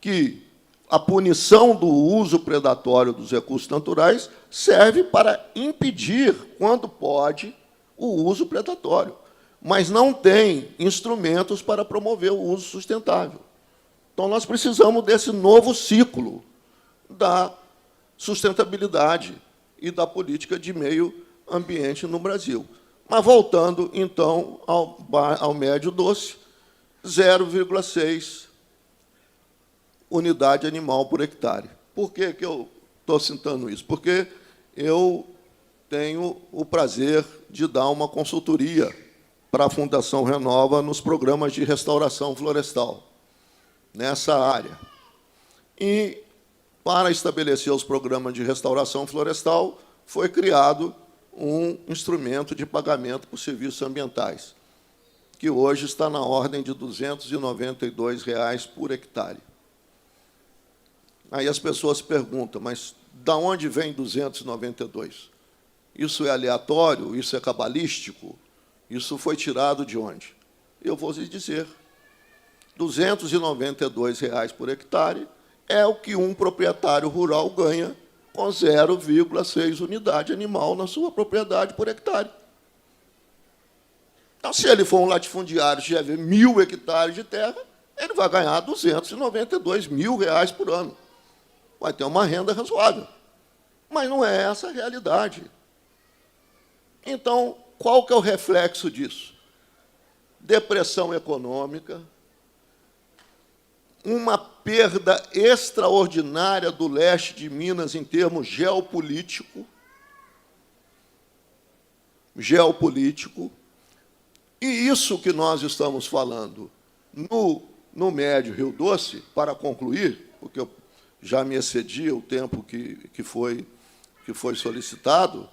que a punição do uso predatório dos recursos naturais serve para impedir, quando pode, o uso predatório, mas não tem instrumentos para promover o uso sustentável. Então, nós precisamos desse novo ciclo da sustentabilidade e da política de meio ambiente no Brasil. Mas, voltando, então, ao médio doce, 0,6 unidade animal por hectare. Por que eu estou citando isso? Porque eu tenho o prazer de dar uma consultoria para a Fundação Renova nos programas de restauração florestal, nessa área. E, para estabelecer os programas de restauração florestal, foi criado um instrumento de pagamento por serviços ambientais, que hoje está na ordem de R$ 292 por hectare. Aí as pessoas perguntam, mas de onde vem 292? Isso é aleatório? Isso é cabalístico? Isso foi tirado de onde? Eu vou lhes dizer. R$ 292 por hectare é o que um proprietário rural ganha com 0,6 unidade animal na sua propriedade por hectare. Então, se ele for um latifundiário que tiver 1.000 hectares de terra, ele vai ganhar R$ 292 mil por ano. Vai ter uma renda razoável. Mas não é essa a realidade. Então, qual que é o reflexo disso? Depressão econômica, uma perda extraordinária do leste de Minas em termos geopolítico, e isso que nós estamos falando no Médio Rio Doce, para concluir, porque eu já me excedi o tempo que foi solicitado,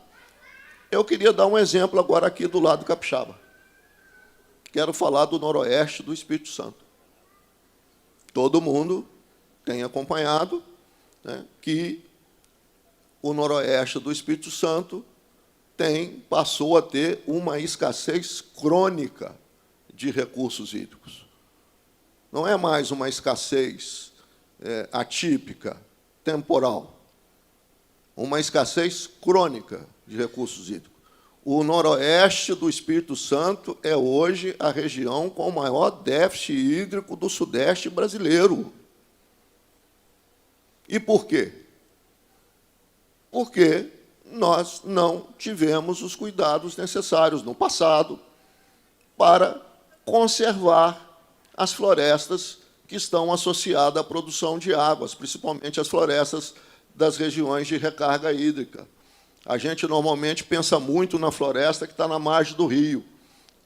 eu queria dar um exemplo agora aqui do lado capixaba. Quero falar do noroeste do Espírito Santo. Todo mundo tem acompanhado, né, que o noroeste do Espírito Santo passou a ter uma escassez crônica de recursos hídricos. Não é mais uma escassez atípica, temporal, uma escassez crônica de recursos hídricos. O noroeste do Espírito Santo é hoje a região com o maior déficit hídrico do sudeste brasileiro. E por quê? Porque nós não tivemos os cuidados necessários no passado para conservar as florestas que estão associadas à produção de águas, principalmente as florestas das regiões de recarga hídrica. A gente normalmente pensa muito na floresta que está na margem do rio.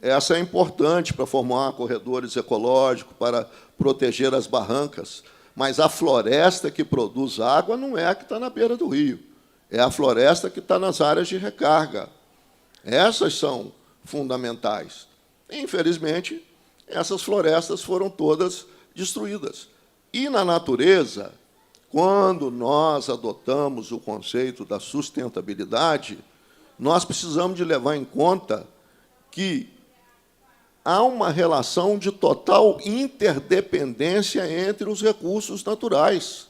Essa é importante para formar corredores ecológicos, para proteger as barrancas, mas a floresta que produz água não é a que está na beira do rio, é a floresta que está nas áreas de recarga. Essas são fundamentais. Infelizmente, essas florestas foram todas destruídas. E, na natureza, quando nós adotamos o conceito da sustentabilidade, nós precisamos de levar em conta que há uma relação de total interdependência entre os recursos naturais.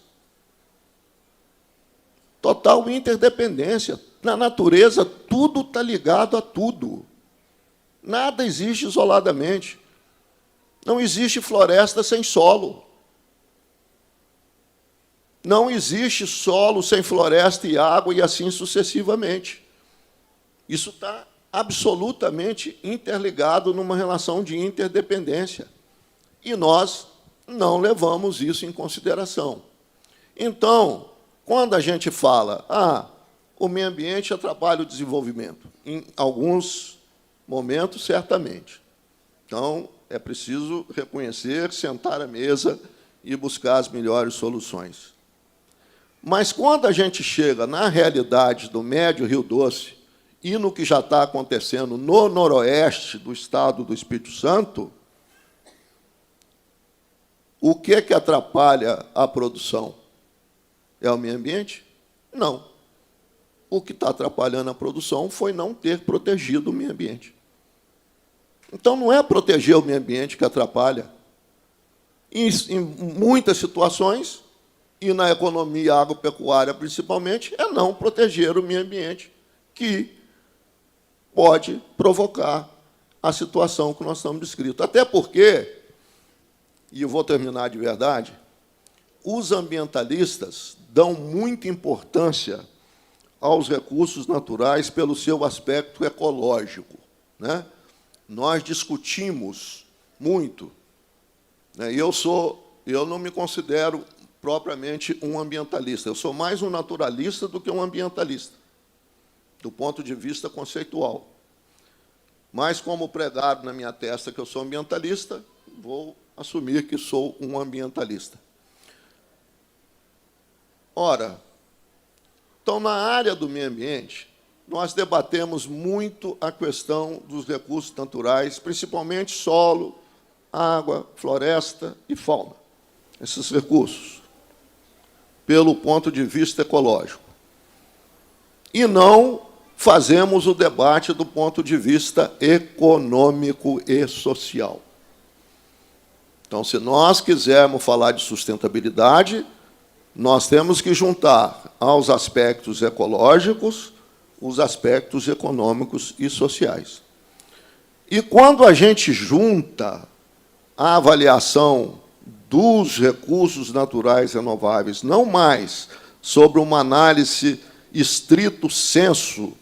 Total interdependência. Na natureza, tudo está ligado a tudo. Nada existe isoladamente. Não existe floresta sem solo. Não existe solo sem floresta e água, e assim sucessivamente. Isso está absolutamente interligado numa relação de interdependência. E nós não levamos isso em consideração. Então, quando a gente fala, o meio ambiente atrapalha o desenvolvimento, em alguns momentos, certamente. Então, é preciso reconhecer, sentar à mesa e buscar as melhores soluções. Mas, quando a gente chega na realidade do Médio Rio Doce e no que já está acontecendo no noroeste do estado do Espírito Santo, o que atrapalha a produção? É o meio ambiente? Não. O que está atrapalhando a produção foi não ter protegido o meio ambiente. Então, não é proteger o meio ambiente que atrapalha. Em muitas situações, e na economia agropecuária principalmente, é não proteger o meio ambiente, que pode provocar a situação que nós estamos descritos. Até porque, e eu vou terminar de verdade, os ambientalistas dão muita importância aos recursos naturais pelo seu aspecto ecológico, né? Nós discutimos muito, né? E eu não me considero propriamente um ambientalista, eu sou mais um naturalista do que um ambientalista, do ponto de vista conceitual. Mas, como pregado na minha testa que eu sou ambientalista, vou assumir que sou um ambientalista. Ora, então, na área do meio ambiente, nós debatemos muito a questão dos recursos naturais, principalmente solo, água, floresta e fauna. Esses recursos, pelo ponto de vista ecológico. E não fazemos o debate do ponto de vista econômico e social. Então, se nós quisermos falar de sustentabilidade, nós temos que juntar aos aspectos ecológicos os aspectos econômicos e sociais. E quando a gente junta a avaliação dos recursos naturais renováveis, não mais sobre uma análise estrito sensu,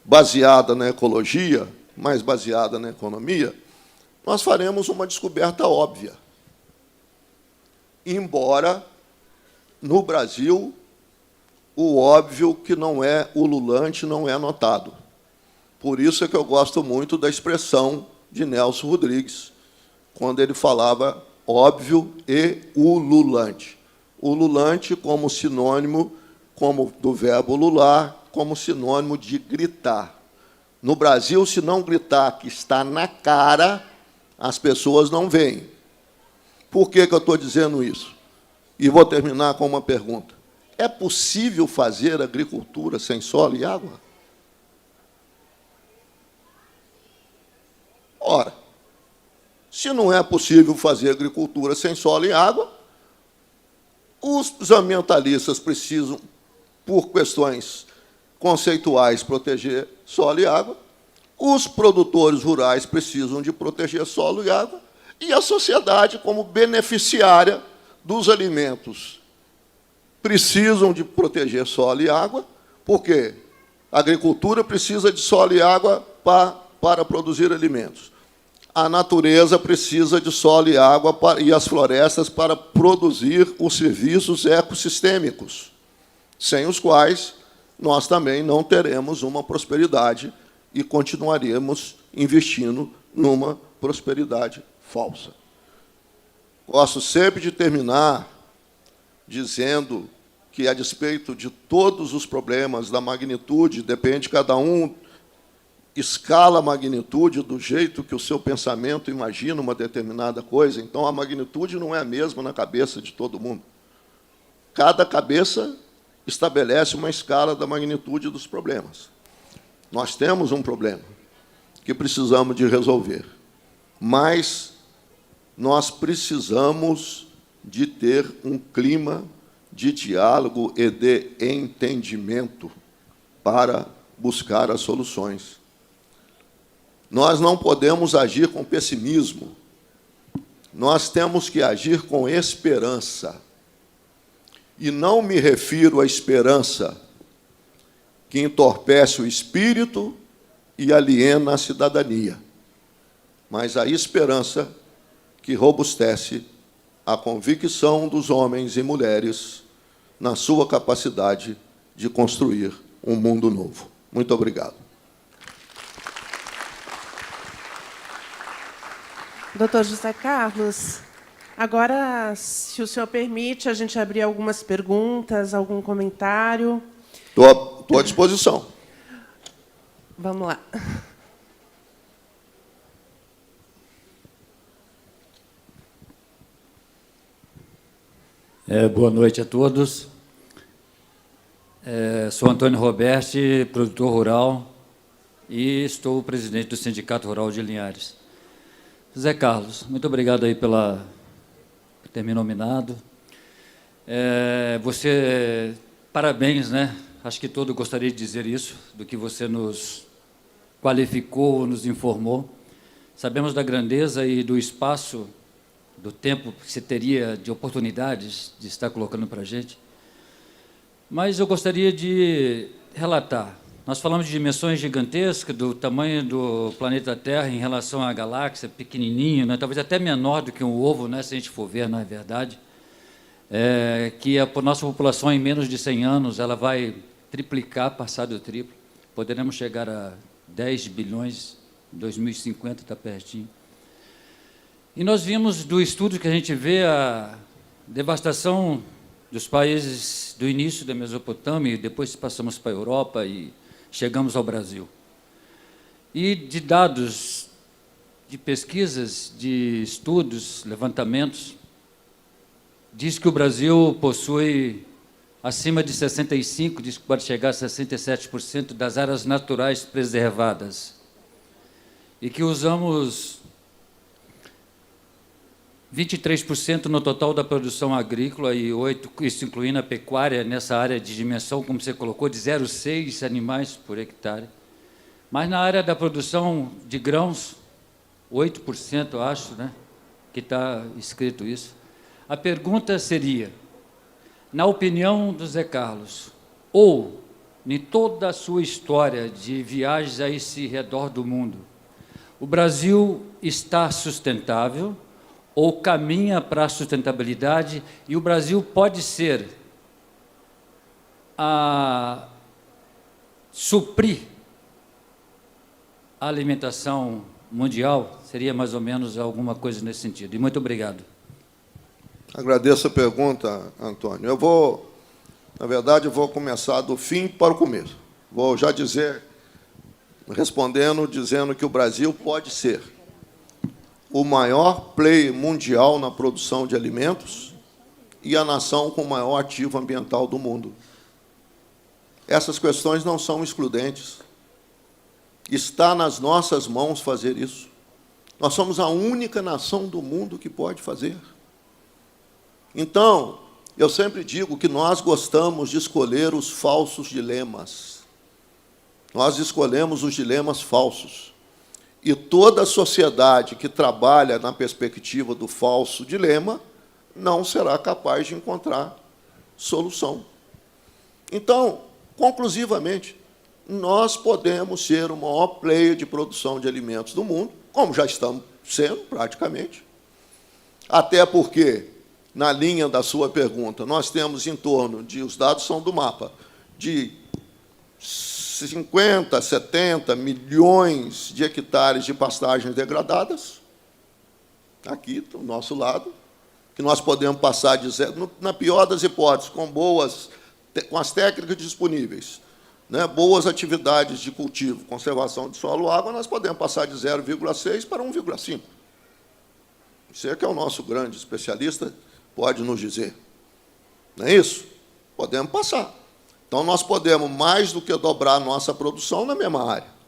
baseada na ecologia, mas baseada na economia, nós faremos uma descoberta óbvia. Embora, no Brasil, o óbvio que não é ululante, não é notado. Por isso é que eu gosto muito da expressão de Nelson Rodrigues, quando ele falava óbvio e ululante. Ululante como sinônimo, como do verbo ulular, como sinônimo de gritar. No Brasil, se não gritar que está na cara, as pessoas não veem. Por que eu estou dizendo isso? E vou terminar com uma pergunta. É possível fazer agricultura sem solo e água? Ora, se não é possível fazer agricultura sem solo e água, os ambientalistas precisam, por questões conceituais, proteger solo e água, os produtores rurais precisam de proteger solo e água, e a sociedade, como beneficiária dos alimentos, precisam de proteger solo e água, porque a agricultura precisa de solo e água para produzir alimentos. A natureza precisa de solo e água e as florestas para produzir os serviços ecossistêmicos, sem os quais nós também não teremos uma prosperidade e continuaremos investindo numa prosperidade falsa. Gosto sempre de terminar dizendo que, a despeito de todos os problemas, da magnitude, depende de cada um escala a magnitude do jeito que o seu pensamento imagina uma determinada coisa. Então, a magnitude não é a mesma na cabeça de todo mundo. Cada cabeça estabelece uma escala da magnitude dos problemas. Nós temos um problema que precisamos de resolver, mas nós precisamos de ter um clima de diálogo e de entendimento para buscar as soluções. Nós não podemos agir com pessimismo. Nós temos que agir com esperança. E não me refiro à esperança que entorpece o espírito e aliena a cidadania, mas à esperança que robustece a convicção dos homens e mulheres na sua capacidade de construir um mundo novo. Muito obrigado. Doutor José Carlos, agora, se o senhor permite, a gente abrir algumas perguntas, algum comentário. Estou à disposição. Vamos lá. Boa noite a todos. Sou Antônio Roberti, produtor rural, e estou presidente do Sindicato Rural de Linhares. José Carlos, muito obrigado aí por ter me nominado. Parabéns, né? Acho que todo gostaria de dizer isso, do que você nos qualificou, nos informou. Sabemos da grandeza e do espaço, do tempo que você teria de oportunidades de estar colocando para a gente. Mas eu gostaria de relatar. Nós falamos de dimensões gigantescas, do tamanho do planeta Terra em relação à galáxia, pequenininho, né? Talvez até menor do que um ovo, né? Se a gente for ver, na verdade. Que a nossa população, em menos de 100 anos, ela vai triplicar, passar do triplo. Poderemos chegar a 10 bilhões, em 2050, está pertinho. E nós vimos do estudo que a gente vê a devastação dos países do início da Mesopotâmia, e depois passamos para a Europa e chegamos ao Brasil. E de dados, de pesquisas, de estudos, levantamentos, diz que o Brasil possui acima de 65%, diz que pode chegar a 67% das áreas naturais preservadas. E que usamos 23% no total da produção agrícola e 8%, isso incluindo a pecuária, nessa área de dimensão, como você colocou, de 0,6 animais por hectare. Mas na área da produção de grãos, 8%, acho, né, que está escrito isso. A pergunta seria, na opinião do Zé Carlos, ou em toda a sua história de viagens a esse redor do mundo, o Brasil está sustentável ou caminha para a sustentabilidade, e o Brasil pode ser a suprir a alimentação mundial? Seria mais ou menos alguma coisa nesse sentido. E muito obrigado. Agradeço a pergunta, Antônio. Na verdade, eu vou começar do fim para o começo. Vou já dizendo que o Brasil pode ser o maior player mundial na produção de alimentos e a nação com o maior ativo ambiental do mundo. Essas questões não são excludentes. Está nas nossas mãos fazer isso. Nós somos a única nação do mundo que pode fazer. Então, eu sempre digo que nós gostamos de escolher os falsos dilemas. Nós escolhemos os dilemas falsos. E toda a sociedade que trabalha na perspectiva do falso dilema não será capaz de encontrar solução. Então, conclusivamente, nós podemos ser o maior player de produção de alimentos do mundo, como já estamos sendo, praticamente. Até porque, na linha da sua pergunta, nós temos em torno de, os dados são do mapa, de 50, 70 milhões de hectares de pastagens degradadas, aqui do nosso lado, que nós podemos passar de zero, na pior das hipóteses, com as técnicas disponíveis, né, boas atividades de cultivo, conservação de solo, água, nós podemos passar de 0,6 para 1,5. Isso é que é o nosso grande especialista pode nos dizer. Não é isso? Podemos passar. Então, nós podemos, mais do que dobrar a nossa produção na mesma área.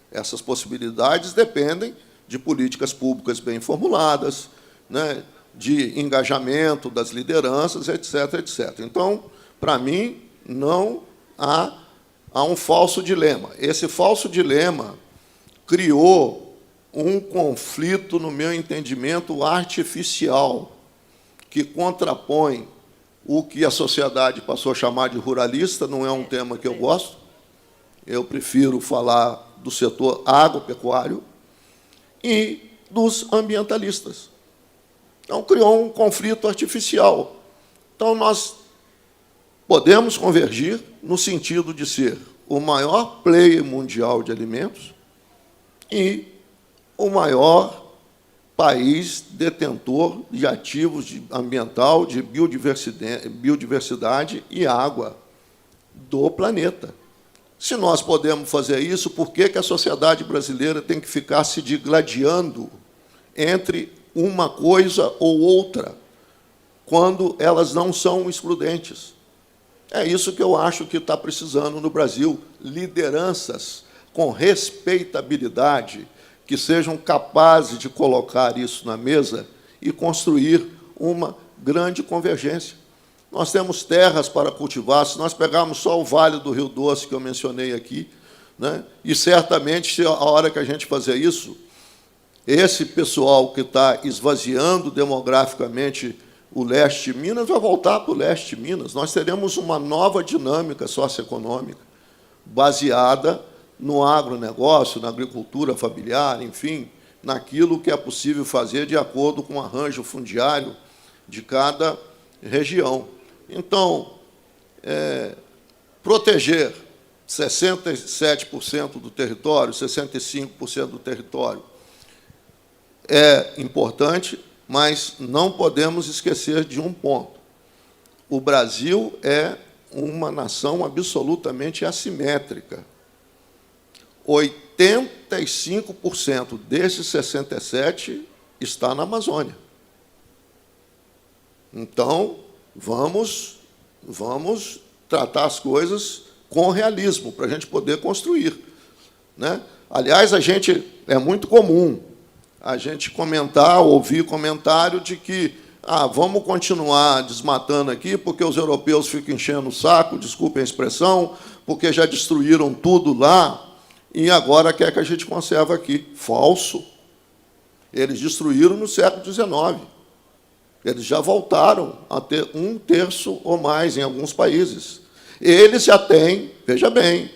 Essas possibilidades dependem de políticas públicas bem formuladas, né, de engajamento das lideranças, etc., etc. Então, para mim, não há um falso dilema. Esse falso dilema criou um conflito, no meu entendimento, artificial, que contrapõe o que a sociedade passou a chamar de ruralista, não é um tema que eu gosto, eu prefiro falar do setor agropecuário, e dos ambientalistas. Então, criou um conflito artificial. Então, nós podemos convergir no sentido de ser o maior player mundial de alimentos e o maior país detentor de ativos ambiental, de biodiversidade e água do planeta. Se nós podemos fazer isso, por que a sociedade brasileira tem que ficar se digladiando entre uma coisa ou outra, quando elas não são excludentes? É isso que eu acho que está precisando no Brasil, lideranças com respeitabilidade, que sejam capazes de colocar isso na mesa e construir uma grande convergência. Nós temos terras para cultivar, se nós pegarmos só o Vale do Rio Doce, que eu mencionei aqui, né, e certamente, a hora que a gente fazer isso, esse pessoal que está esvaziando demograficamente o leste de Minas vai voltar para o leste de Minas. Nós teremos uma nova dinâmica socioeconômica baseada no agronegócio, na agricultura familiar, enfim, naquilo que é possível fazer de acordo com o arranjo fundiário de cada região. Então, proteger 67% do território, 65% do território é importante, mas não podemos esquecer de um ponto. O Brasil é uma nação absolutamente assimétrica. 85% desses 67% está na Amazônia. Então, vamos tratar as coisas com realismo, para a gente poder construir, né? Aliás, é muito comum a gente ouvir comentário de que vamos continuar desmatando aqui porque os europeus ficam enchendo o saco, desculpem a expressão, porque já destruíram tudo lá e agora quer que a gente conserve aqui. Falso. Eles destruíram no século XIX. Eles já voltaram a ter 1/3 ou mais em alguns países. Eles já têm, veja bem,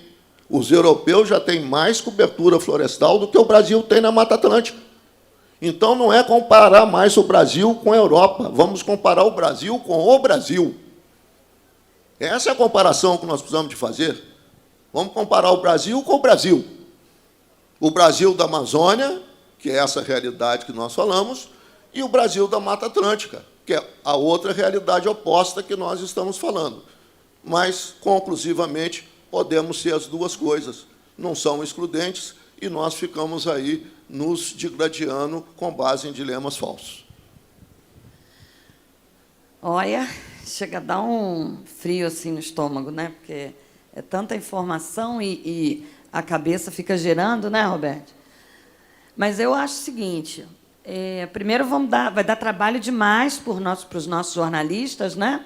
os europeus já têm mais cobertura florestal do que o Brasil tem na Mata Atlântica. Então, não é comparar mais o Brasil com a Europa. Vamos comparar o Brasil com o Brasil. Essa é a comparação que nós precisamos de fazer. Vamos comparar o Brasil com o Brasil. O Brasil da Amazônia, que é essa realidade que nós falamos, e o Brasil da Mata Atlântica, que é a outra realidade oposta que nós estamos falando. Mas, conclusivamente, podemos ser as duas coisas. Não são excludentes e nós ficamos aí nos digladiando com base em dilemas falsos. Olha, chega a dar um frio assim no estômago, né? Porque é tanta informação e a cabeça fica girando, né, Roberto? Mas eu acho o seguinte, primeiro vai dar trabalho demais para os nossos jornalistas, né?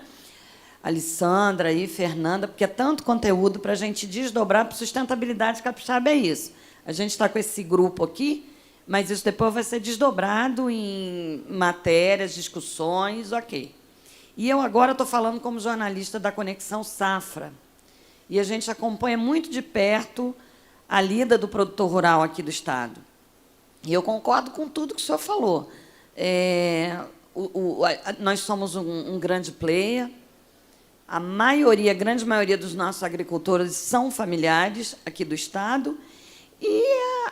Alessandra e Fernanda, porque é tanto conteúdo para a gente desdobrar para sustentabilidade capixaba, é isso. A gente está com esse grupo aqui, mas isso depois vai ser desdobrado em matérias, discussões, ok. E eu agora estou falando como jornalista da Conexão Safra. E a gente acompanha muito de perto a lida do produtor rural aqui do Estado. E eu concordo com tudo que o senhor falou. Nós somos um grande player. A grande maioria dos nossos agricultores são familiares aqui do Estado. E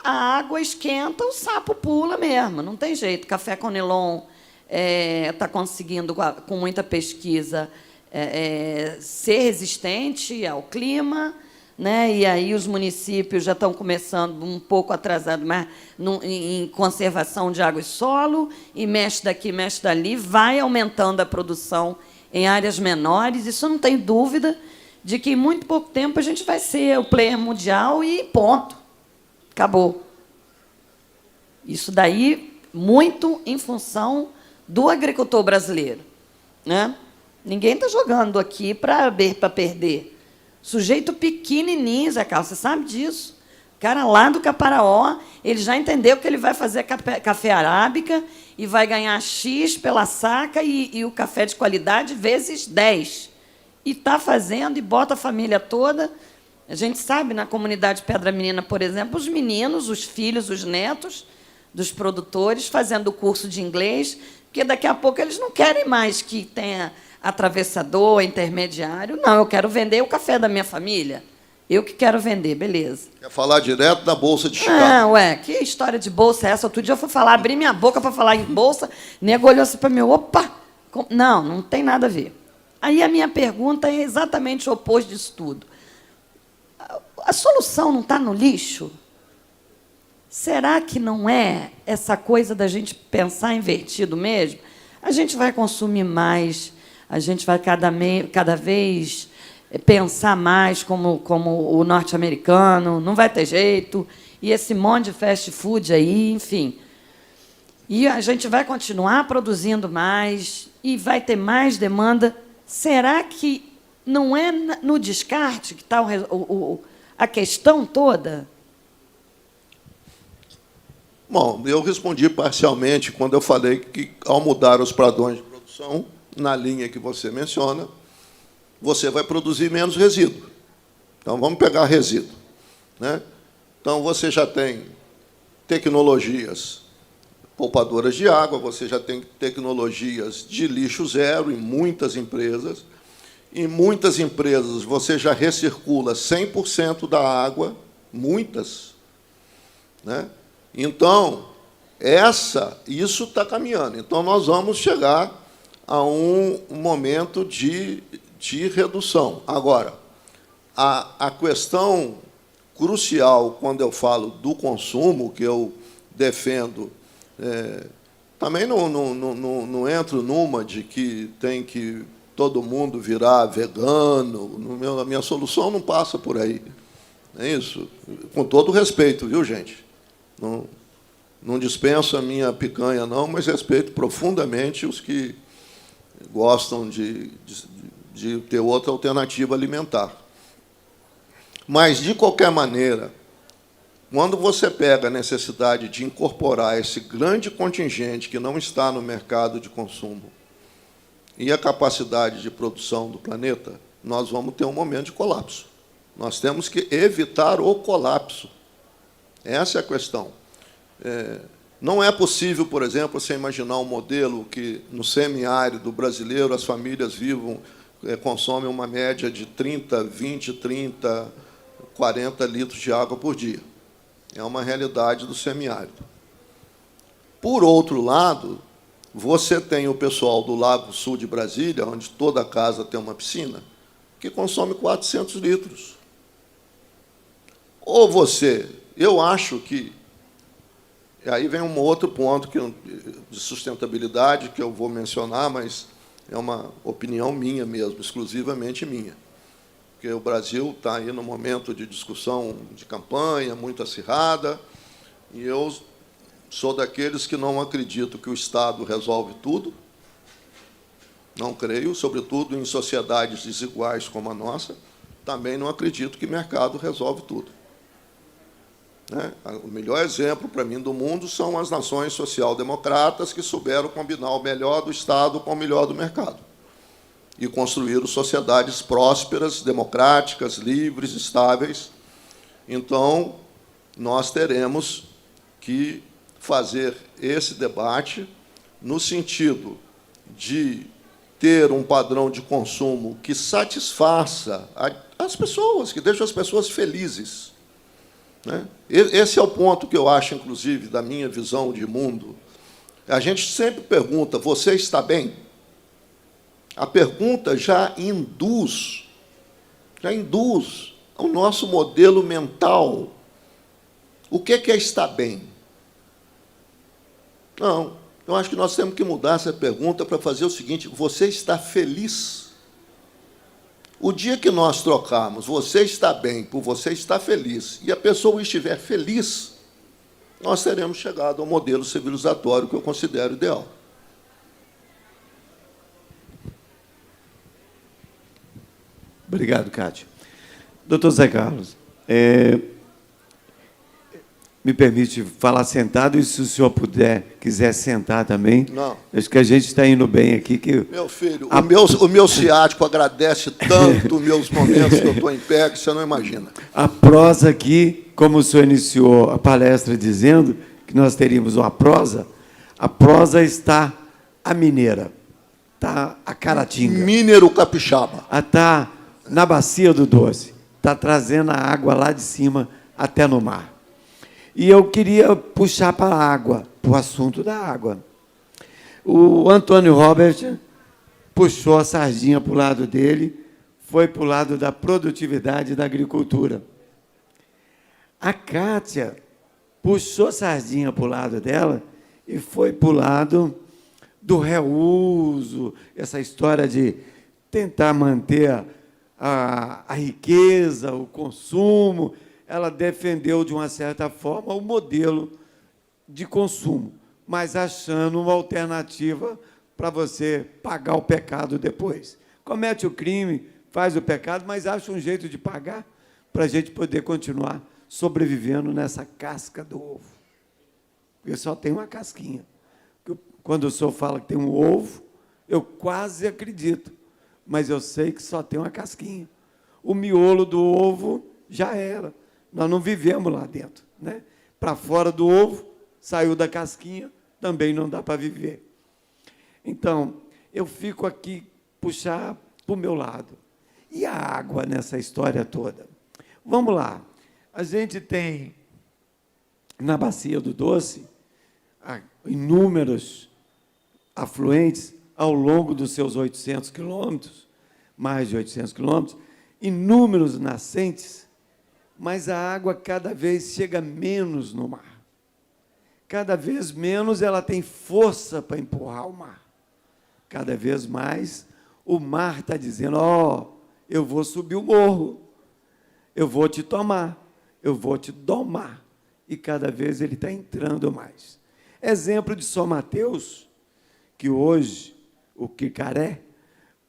a água esquenta, o sapo pula mesmo, não tem jeito. Café Conilon está conseguindo, com muita pesquisa, ser resistente ao clima, né? E aí os municípios já estão começando um pouco atrasados, mas em conservação de água e solo, e mexe daqui, mexe dali, vai aumentando a produção em áreas menores. Isso não tem dúvida de que em muito pouco tempo a gente vai ser o player mundial e ponto. Acabou. Isso daí muito em função do agricultor brasileiro, né? Ninguém está jogando aqui para perder. Sujeito pequenininho, Zé Carlos, você sabe disso. O cara lá do Caparaó, ele já entendeu que ele vai fazer café arábica e vai ganhar X pela saca e o café de qualidade vezes 10. E está fazendo e bota a família toda. A gente sabe, na comunidade Pedra Menina, por exemplo, os meninos, os filhos, os netos dos produtores fazendo o curso de inglês, porque daqui a pouco eles não querem mais que tenha atravessador, intermediário. Não, eu quero vender o café da minha família. Eu que quero vender, beleza. Quer falar direto da Bolsa de Chicago. Ah, ué, que história de bolsa é essa? Outro dia eu fui falar, abri minha boca para falar em bolsa, o nego olhou assim para mim, opa! Não, não tem nada a ver. Aí a minha pergunta é exatamente o oposto disso tudo. A solução não está no lixo? Será que não é essa coisa da gente pensar invertido mesmo? A gente vai consumir mais, a gente vai cada vez pensar mais como o norte-americano, não vai ter jeito, e esse monte de fast food aí, enfim. E a gente vai continuar produzindo mais, e vai ter mais demanda. Será que não é no descarte que está a questão toda? Bom, eu respondi parcialmente quando eu falei que, ao mudar os padrões de produção, na linha que você menciona, você vai produzir menos resíduo. Então, vamos pegar resíduo, né? Então, você já tem tecnologias poupadoras de água, você já tem tecnologias de lixo zero em muitas empresas. Em muitas empresas, você já recircula 100% da água, muitas, né? Então, isso está caminhando. Então, nós vamos chegar a um momento de redução. Agora, a questão crucial, quando eu falo do consumo, que eu defendo, também não entro numa de que tem que todo mundo virar vegano. A minha solução não passa por aí. É isso. Com todo respeito, viu, gente? Não dispenso a minha picanha, não, mas respeito profundamente os que gostam de ter outra alternativa alimentar. Mas, de qualquer maneira, quando você pega a necessidade de incorporar esse grande contingente que não está no mercado de consumo e a capacidade de produção do planeta, nós vamos ter um momento de colapso. Nós temos que evitar o colapso. Essa é a questão. Não é possível, por exemplo, você imaginar um modelo que, no semiárido brasileiro, as famílias consomem uma média de 20, 30, 40 litros de água por dia. É uma realidade do semiárido. Por outro lado, você tem o pessoal do Lago Sul de Brasília, onde toda casa tem uma piscina, que consome 400 litros. Ou eu acho que... Aí vem um outro ponto de sustentabilidade que eu vou mencionar, mas é uma opinião minha mesmo, exclusivamente minha. Porque o Brasil está aí num momento de discussão de campanha muito acirrada, e eu sou daqueles que não acredito que o Estado resolve tudo. Não creio, sobretudo em sociedades desiguais como a nossa. Também não acredito que o mercado resolve tudo. O melhor exemplo, para mim, do mundo são as nações social-democratas que souberam combinar o melhor do Estado com o melhor do mercado e construíram sociedades prósperas, democráticas, livres, estáveis. Então, nós teremos que fazer esse debate no sentido de ter um padrão de consumo que satisfaça as pessoas, que deixe as pessoas felizes. Esse é o ponto que eu acho, inclusive, da minha visão de mundo. A gente sempre pergunta, você está bem? A pergunta já induz o nosso modelo mental. O que é estar bem? Não, eu acho que nós temos que mudar essa pergunta para fazer o seguinte: você está feliz? O dia que nós trocarmos você está bem por você está feliz, e a pessoa estiver feliz, nós teremos chegado ao modelo civilizatório que eu considero ideal. Obrigado, Cátia. Doutor Zé Carlos, me permite falar sentado, e se o senhor quiser sentar também. Não. Acho que a gente está indo bem aqui. Meu filho, o meu ciático agradece tanto meus momentos que eu estou em pé, que você não imagina. A prosa aqui, como o senhor iniciou a palestra dizendo que nós teríamos uma prosa, a prosa está a mineira, está a caratinga. Mineiro capixaba. Está na bacia do Doce, está trazendo a água lá de cima até no mar. E eu queria puxar para a água, para o assunto da água. O Antônio Robert puxou a sardinha para o lado dele, foi para o lado da produtividade da agricultura. A Cátia puxou a sardinha para o lado dela e foi para o lado do reuso, essa história de tentar manter a riqueza, o consumo. Ela defendeu, de uma certa forma, o modelo de consumo, mas achando uma alternativa para você pagar o pecado depois. Comete o crime, faz o pecado, mas acha um jeito de pagar para a gente poder continuar sobrevivendo nessa casca do ovo. Porque só tem uma casquinha. Quando o senhor fala que tem um ovo, eu quase acredito, mas eu sei que só tem uma casquinha. O miolo do ovo já era. Nós não vivemos lá dentro, né? Para fora do ovo, saiu da casquinha, também não dá para viver. Então, eu fico aqui, puxar para o meu lado. E a água nessa história toda? Vamos lá. A gente tem, na Bacia do Doce, inúmeros afluentes ao longo dos seus 800 quilômetros, mais de 800 quilômetros, inúmeros nascentes, mas a água cada vez chega menos no mar. Cada vez menos ela tem força para empurrar o mar. Cada vez mais o mar está dizendo: ó, eu vou subir o morro, eu vou te tomar, eu vou te domar. E cada vez ele está entrando mais. Exemplo de São Mateus, que hoje, o Quicaré,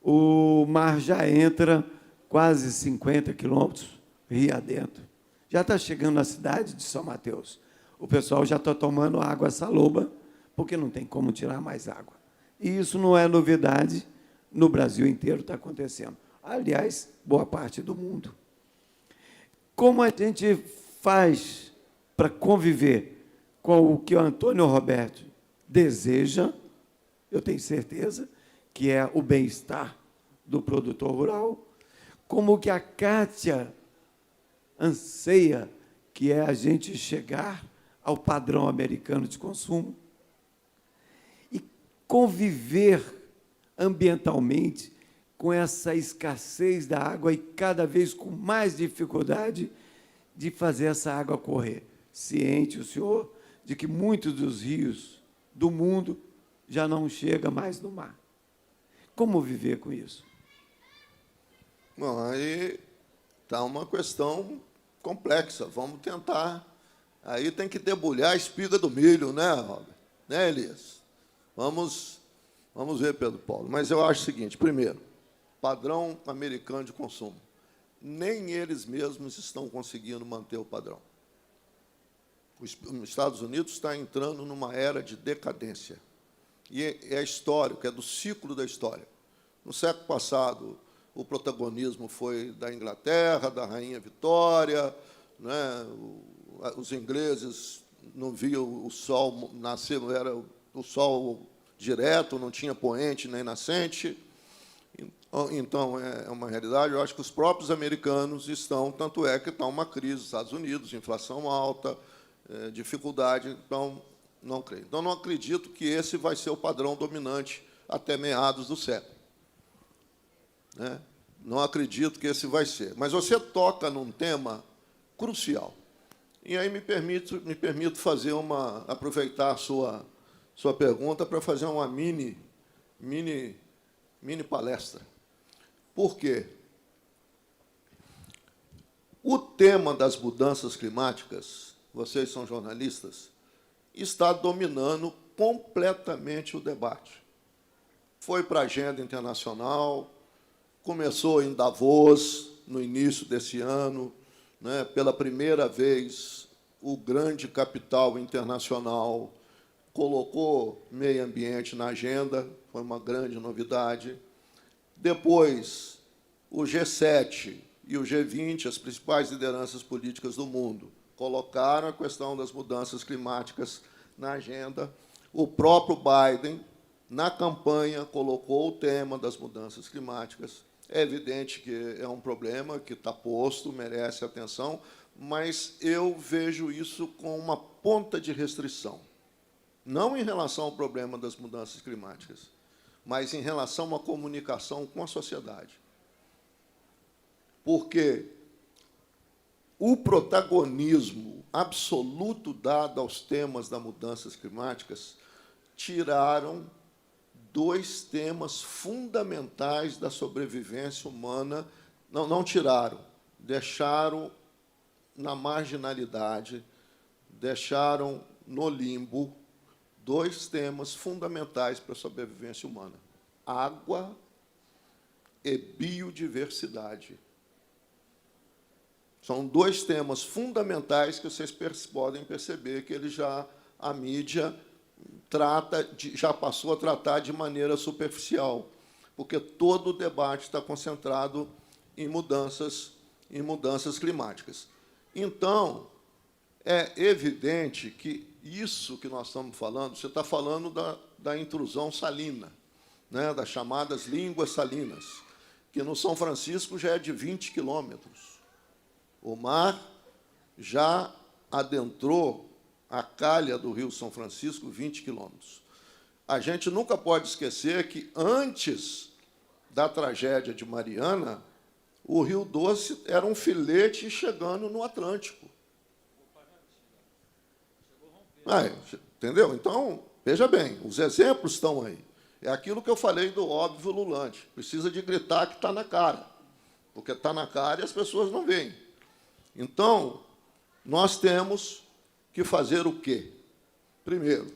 o mar já entra quase 50 quilômetros rio adentro. Já está chegando na cidade de São Mateus. O pessoal já está tomando água saloba, porque não tem como tirar mais água. E isso não é novidade, no Brasil inteiro está acontecendo. Aliás, boa parte do mundo. Como a gente faz para conviver com o que o Antônio Roberto deseja, eu tenho certeza, que é o bem-estar do produtor rural, como que a Cátia anseia, que é a gente chegar ao padrão americano de consumo e conviver ambientalmente com essa escassez da água e cada vez com mais dificuldade de fazer essa água correr. Ciente o senhor de que muitos dos rios do mundo já não chegam mais no mar. Como viver com isso? Bom, aí está uma questão complexa. Vamos tentar. Aí tem que debulhar a espiga do milho, né, Robert? Né, Elias? Vamos ver, Pedro Paulo. Mas eu acho o seguinte: primeiro, padrão americano de consumo. Nem eles mesmos estão conseguindo manter o padrão. Os Estados Unidos está entrando numa era de decadência. E é histórico, é do ciclo da história. No século passado, o protagonismo foi da Inglaterra, da Rainha Vitória, né? Os ingleses não viam o sol nascer, era o sol direto, não tinha poente nem nascente. Então, é uma realidade. Eu acho que os próprios americanos estão, tanto é que está uma crise nos Estados Unidos, inflação alta, dificuldade, então, não creio. Então, não acredito que esse vai ser o padrão dominante até meados do século. Né? Não acredito que esse vai ser. Mas você toca num tema crucial. E aí me permito fazer aproveitar a sua pergunta para fazer uma mini palestra. Por quê? O tema das mudanças climáticas, vocês são jornalistas, está dominando completamente o debate. Foi para a agenda internacional, começou em Davos, no início desse ano, né, pela primeira vez, o grande capital internacional colocou meio ambiente na agenda, foi uma grande novidade. Depois, o G7 e o G20, as principais lideranças políticas do mundo, colocaram a questão das mudanças climáticas na agenda. O próprio Biden, na campanha, colocou o tema das mudanças climáticas. É evidente que é um problema que está posto, merece atenção, mas eu vejo isso com uma ponta de restrição. Não em relação ao problema das mudanças climáticas, mas em relação a uma comunicação com a sociedade. Porque o protagonismo absoluto dado aos temas das mudanças climáticas tiraram dois temas fundamentais da sobrevivência humana. Não tiraram, deixaram na marginalidade, deixaram no limbo dois temas fundamentais para a sobrevivência humana: água e biodiversidade. São dois temas fundamentais que vocês podem perceber que a mídia já passou a tratar de maneira superficial, porque todo o debate está concentrado em mudanças climáticas. Então, é evidente que isso que nós estamos falando, você está falando da intrusão salina, né, das chamadas línguas salinas, que no São Francisco já é de 20 quilômetros. O mar já adentrou a calha do Rio São Francisco 20 quilômetros. A gente nunca pode esquecer que, antes da tragédia de Mariana, o Rio Doce era um filete chegando no Atlântico. Entendeu? Então, veja bem, os exemplos estão aí. É aquilo que eu falei do óbvio ululante. Precisa de gritar que está na cara, porque está na cara e as pessoas não veem. Então, nós temos que fazer o quê? Primeiro,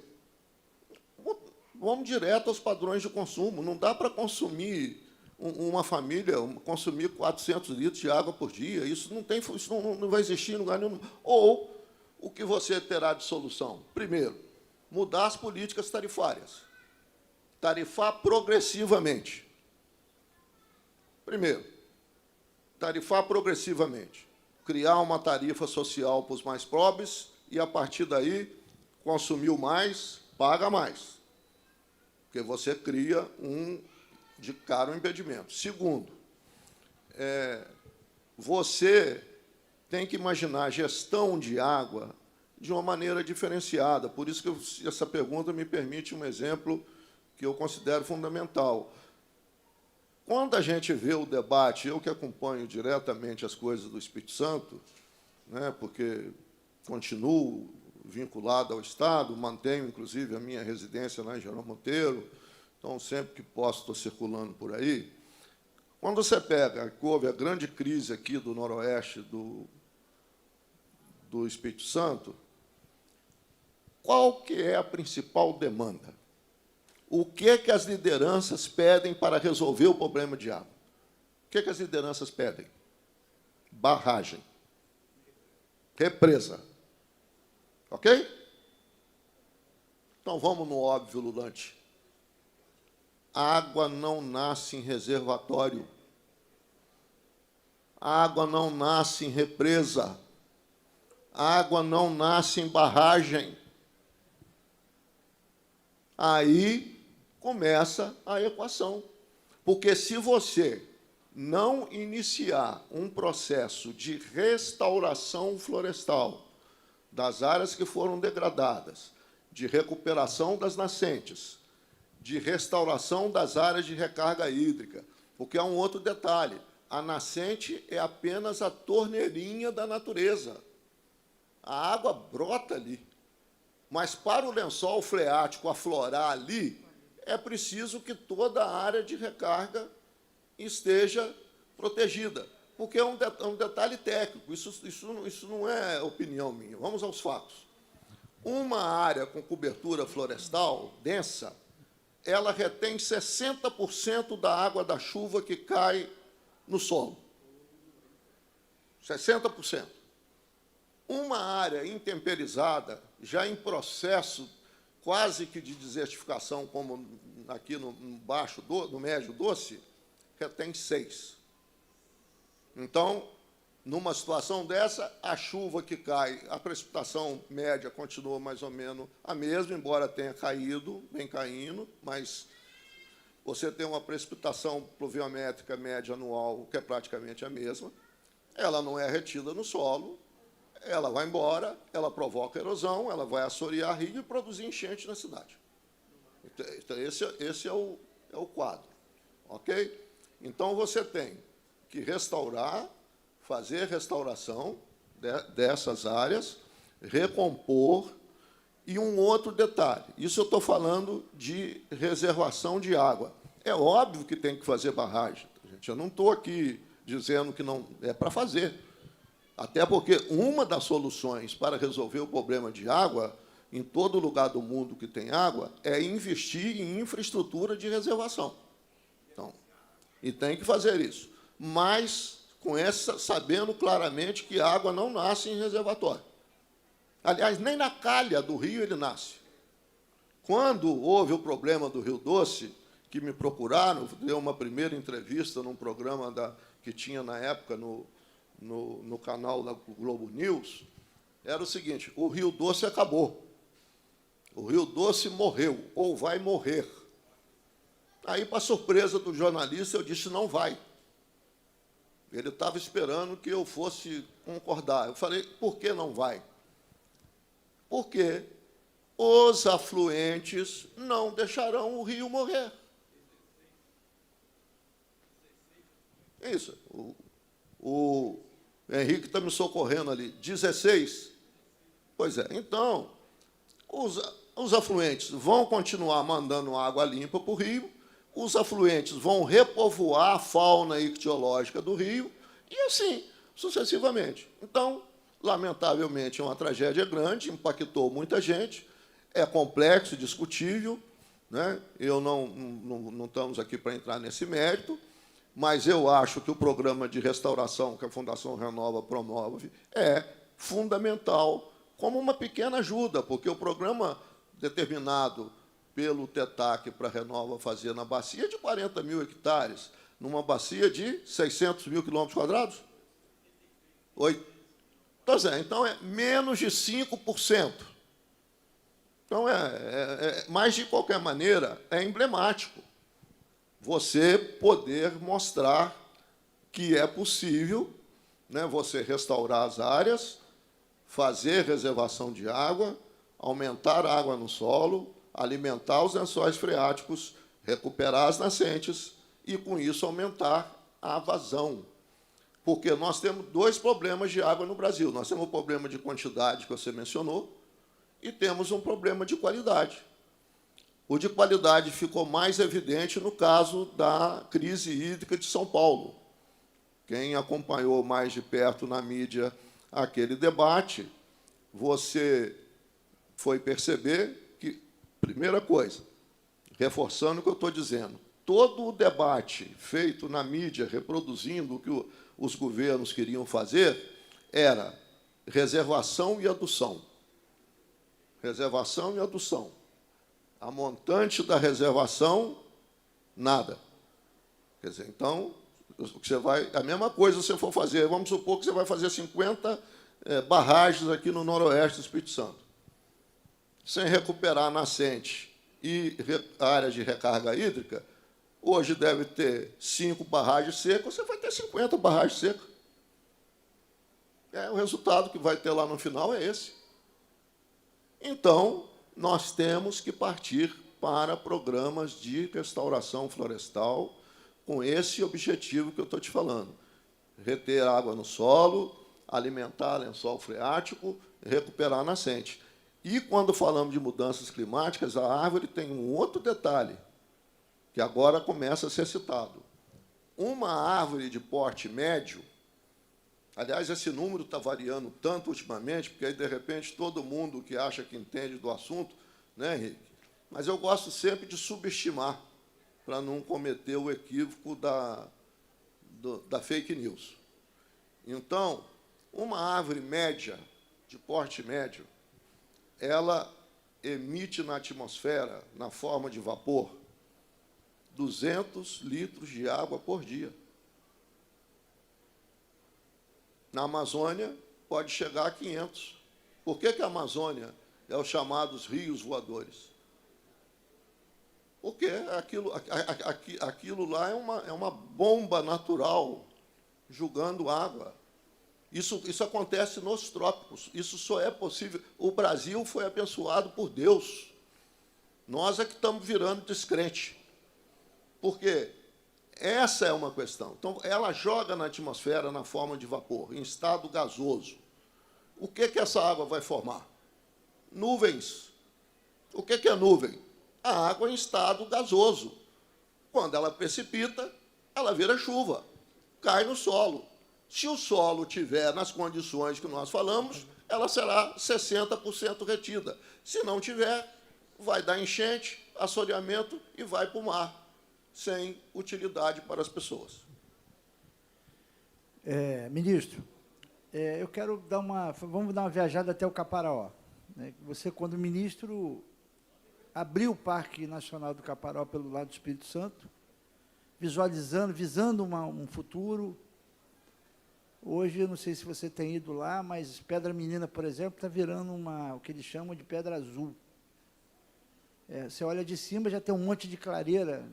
vamos direto aos padrões de consumo. Não dá para consumir, uma família, consumir 400 litros de água por dia. Isso não vai existir em lugar nenhum. Ou, o que você terá de solução? Primeiro, mudar as políticas tarifárias. Tarifar progressivamente. Primeiro, tarifar progressivamente. Criar uma tarifa social para os mais pobres e, a partir daí, consumiu mais, paga mais. Porque você cria de cara um impedimento. Segundo, você tem que imaginar a gestão de água de uma maneira diferenciada. Por isso que essa pergunta me permite um exemplo que eu considero fundamental. Quando a gente vê o debate, eu que acompanho diretamente as coisas do Espírito Santo, né, porque continuo vinculado ao Estado, mantenho, inclusive, a minha residência lá em Jerônimo Monteiro, então, sempre que posso, estou circulando por aí. Quando você pega, que houve a grande crise aqui do noroeste do Espírito Santo, qual que é a principal demanda? O que as lideranças pedem para resolver o problema de água? O que as lideranças pedem? Barragem. Represa. Ok? Então, vamos no óbvio ululante. A água não nasce em reservatório. A água não nasce em represa. A água não nasce em barragem. Aí começa a equação. Porque se você não iniciar um processo de restauração florestal das áreas que foram degradadas, de recuperação das nascentes, de restauração das áreas de recarga hídrica, porque há um outro detalhe. A nascente é apenas a torneirinha da natureza. A água brota ali. Mas para o lençol freático aflorar ali, é preciso que toda a área de recarga esteja protegida. Porque é um detalhe técnico, isso não é opinião minha. Vamos aos fatos. Uma área com cobertura florestal densa, ela retém 60% da água da chuva que cai no solo. 60%. Uma área intemperizada, já em processo quase que de desertificação, como aqui no médio doce, retém 6%. Então, numa situação dessa, a chuva que cai, a precipitação média continua mais ou menos a mesma, embora tenha caído, vem caindo, mas você tem uma precipitação pluviométrica média anual que é praticamente a mesma, ela não é retida no solo, ela vai embora, ela provoca erosão, ela vai assorear rio e produzir enchente na cidade. Então, esse é o quadro. Ok? Então, você tem que restaurar, fazer restauração dessas áreas, recompor, e um outro detalhe, isso eu estou falando de reservação de água. É óbvio que tem que fazer barragem, gente. Eu não estou aqui dizendo que não é para fazer. Até porque uma das soluções para resolver o problema de água, em todo lugar do mundo que tem água, é investir em infraestrutura de reservação. Então, e tem que fazer isso. Mas sabendo claramente que a água não nasce em reservatório. Aliás, nem na calha do rio ele nasce. Quando houve o problema do Rio Doce, que me procuraram, deu uma primeira entrevista num programa que tinha na época no canal da Globo News, era o seguinte: o Rio Doce acabou. O Rio Doce morreu, ou vai morrer. Aí, para surpresa do jornalista, eu disse: não vai. Ele estava esperando que eu fosse concordar. Eu falei: por que não vai? Porque os afluentes não deixarão o rio morrer. É isso. O Henrique está me socorrendo ali. 16? Pois é. Então, os afluentes vão continuar mandando água limpa para o rio, os afluentes vão repovoar a fauna ictiológica do rio, e assim, sucessivamente. Então, lamentavelmente, é uma tragédia grande, impactou muita gente, é complexo, discutível, né? Eu não estamos aqui para entrar nesse mérito, mas eu acho que o programa de restauração que a Fundação Renova promove é fundamental, como uma pequena ajuda, porque o programa determinado pelo TETAC para a Renova fazer na bacia de 40 mil hectares, numa bacia de 600 mil quilômetros quadrados? Então, é menos de 5%. Então, mas, de qualquer maneira, é emblemático você poder mostrar que é possível, né, você restaurar as áreas, fazer reservação de água, aumentar a água no solo, alimentar os lençóis freáticos, recuperar as nascentes e, com isso, aumentar a vazão. Porque nós temos 2 problemas de água no Brasil. Nós temos o problema de quantidade, que você mencionou, e temos um problema de qualidade. O de qualidade ficou mais evidente no caso da crise hídrica de São Paulo. Quem acompanhou mais de perto na mídia aquele debate, você foi perceber que, primeira coisa, reforçando o que eu estou dizendo, todo o debate feito na mídia, reproduzindo o que os governos queriam fazer, era reservação e adução. Reservação e adução. A montante da reservação, nada. Quer dizer, então, a mesma coisa você for fazer, vamos supor que você vai fazer 50 barragens aqui no noroeste do Espírito Santo. Sem recuperar a nascente e a área de recarga hídrica, hoje deve ter 5 barragens secas, você vai ter 50 barragens secas. O resultado que vai ter lá no final é esse. Então, nós temos que partir para programas de restauração florestal com esse objetivo que eu estou te falando. Reter água no solo, alimentar lençol freático, recuperar a nascente. E, quando falamos de mudanças climáticas, a árvore tem um outro detalhe, que agora começa a ser citado. Uma árvore de porte médio, aliás, esse número está variando tanto ultimamente, porque aí, de repente, todo mundo que acha que entende do assunto, né, Henrique? Mas eu gosto sempre de subestimar, para não cometer o equívoco da fake news. Então, uma árvore média, de porte médio, ela emite na atmosfera, na forma de vapor, 200 litros de água por dia. Na Amazônia, pode chegar a 500. Por que a Amazônia é os chamados rios voadores? Porque aquilo lá é uma bomba natural jogando água. Isso acontece nos trópicos. Isso só é possível. O Brasil foi abençoado por Deus. Nós é que estamos virando descrente. Porque essa é uma questão. Então, ela joga na atmosfera na forma de vapor, em estado gasoso. O que essa água vai formar? Nuvens. O que é nuvem? A água em estado gasoso. Quando ela precipita, ela vira chuva, cai no solo. Se o solo tiver nas condições que nós falamos, ela será 60% retida. Se não tiver, vai dar enchente, assoreamento e vai para o mar, sem utilidade para as pessoas. Ministro, eu quero vamos dar uma viajada até o Caparaó. Né? Você, quando ministro, abriu o Parque Nacional do Caparaó pelo lado do Espírito Santo, visando um futuro. Hoje, eu não sei se você tem ido lá, mas Pedra Menina, por exemplo, está virando o que eles chamam de pedra azul. Você olha de cima, já tem um monte de clareira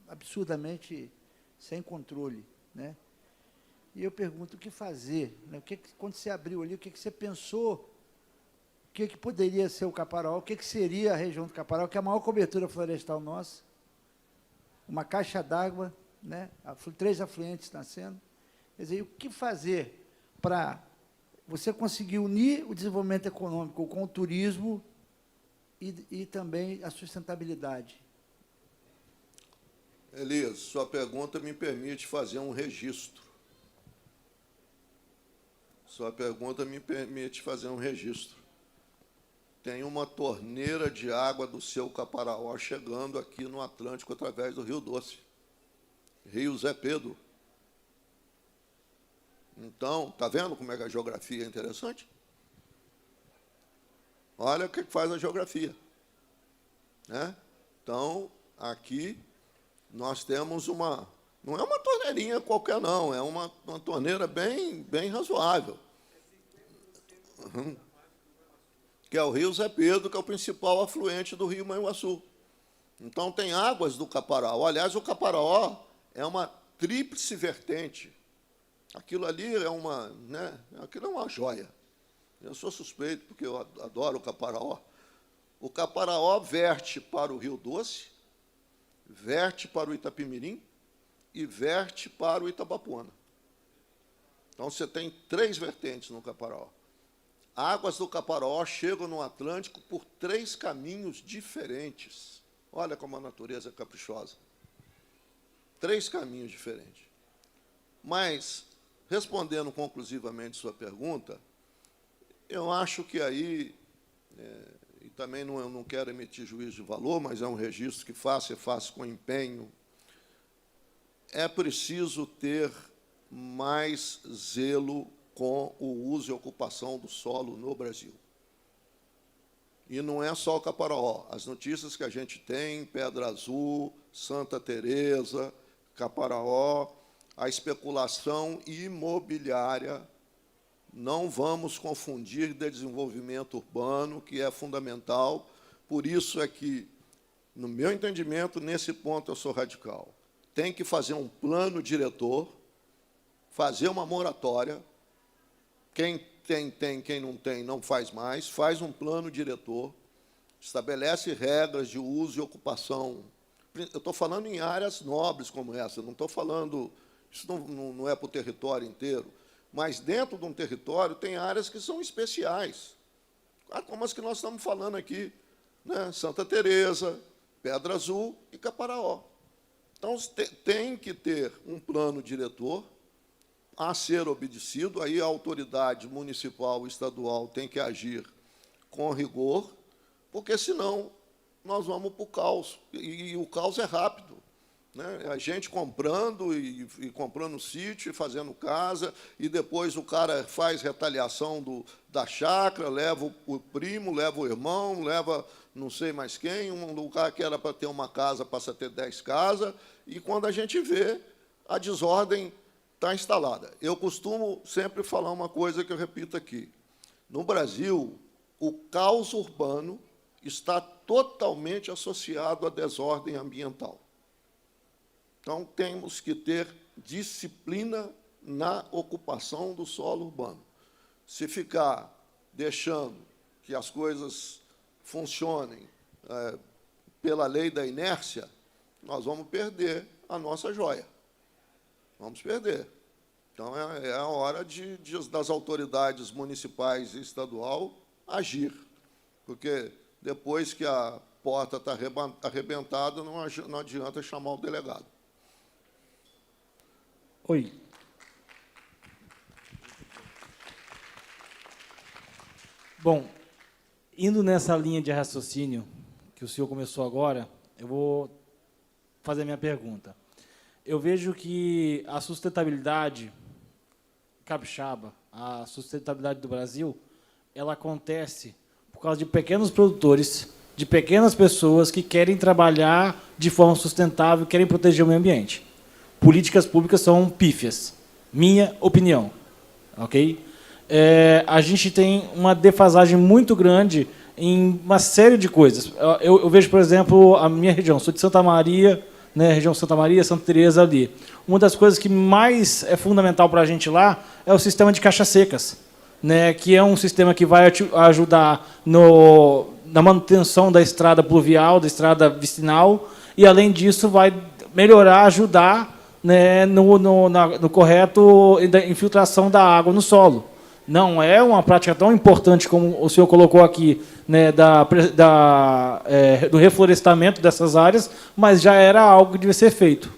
absurdamente sem controle, né? E eu pergunto, o que fazer? Né? Quando você abriu ali, o que você pensou? O que poderia ser o Caparaó? O que seria a região do Caparaó, que é a maior cobertura florestal nossa? Uma caixa d'água, né? 3 afluentes nascendo. Quer dizer, o que fazer para você conseguir unir o desenvolvimento econômico com o turismo e também a sustentabilidade? Elias, sua pergunta me permite fazer um registro. Sua pergunta me permite fazer um registro. Tem uma torneira de água do seu Caparaó chegando aqui no Atlântico através do Rio Doce, Rio Zé Pedro. Então, está vendo como é que a geografia é interessante? Olha o que faz a geografia. Né? Então, aqui nós temos não é uma torneirinha qualquer, não, é uma torneira bem razoável. Que é o Rio Zé Pedro, que é o principal afluente do Rio Manhuaçu. Então, tem águas do Caparaó. Aliás, o Caparaó é uma tríplice vertente. Aquilo ali aquilo é uma joia. Eu sou suspeito, porque eu adoro o Caparaó. O Caparaó verte para o Rio Doce, verte para o Itapimirim e verte para o Itabapuana. Então, você tem 3 vertentes no Caparaó. Águas do Caparaó chegam no Atlântico por 3 caminhos diferentes. Olha como a natureza é caprichosa. 3 caminhos diferentes. Mas, respondendo conclusivamente sua pergunta, eu acho que aí, e também eu não quero emitir juízo de valor, mas é um registro que faço com empenho, é preciso ter mais zelo com o uso e ocupação do solo no Brasil. E não é só o Caparaó. As notícias que a gente tem, Pedra Azul, Santa Teresa, Caparaó, a especulação imobiliária, não vamos confundir de desenvolvimento urbano, que é fundamental. Por isso é que, no meu entendimento, nesse ponto eu sou radical. Tem que fazer um plano diretor, fazer uma moratória. Quem tem, quem não tem, não faz mais. Faz um plano diretor, estabelece regras de uso e ocupação eu estou falando em áreas nobres como essa, não estou falando, isso não é para o território inteiro, mas dentro de um território tem áreas que são especiais, como as que nós estamos falando aqui, né? Santa Teresa, Pedra Azul e Caparaó. Então, tem que ter um plano diretor a ser obedecido, aí a autoridade municipal e estadual tem que agir com rigor, porque, senão, nós vamos para o caos, e o caos é rápido. Né? A gente comprando e comprando sítio, e fazendo casa, e depois o cara faz retaliação da chácara, leva o primo, leva o irmão, leva não sei mais quem, um lugar que era para ter uma casa passa a ter 10 casas, e quando a gente vê, a desordem está instalada. Eu costumo sempre falar uma coisa que eu repito aqui. No Brasil, o caos urbano está totalmente associado à desordem ambiental. Então, temos que ter disciplina na ocupação do solo urbano. Se ficar deixando que as coisas funcionem pela lei da inércia, nós vamos perder a nossa joia. Vamos perder. Então, é a hora das autoridades municipais e estadual agir, porque depois que a porta está arrebentada, não adianta chamar o delegado. Oi. Bom, indo nessa linha de raciocínio que o senhor começou agora, eu vou fazer a minha pergunta. Eu vejo que a sustentabilidade capixaba, a sustentabilidade do Brasil, ela acontece por causa de pequenos produtores, de pequenas pessoas que querem trabalhar de forma sustentável, querem proteger o meio ambiente. Políticas públicas são pífias, minha opinião, ok? A gente tem uma defasagem muito grande em uma série de coisas. Eu vejo, por exemplo, a minha região, sou de Santa Maria, né, região Santa Maria, Santa Teresa ali. Uma das coisas que mais é fundamental para a gente lá é o sistema de caixas secas, né, que é um sistema que vai ajudar na manutenção da estrada pluvial, da estrada vicinal, e, além disso, vai melhorar, ajudar, né, no correto da infiltração da água no solo. Não é uma prática tão importante como o senhor colocou aqui, né, do reflorestamento dessas áreas, mas já era algo que devia ser feito.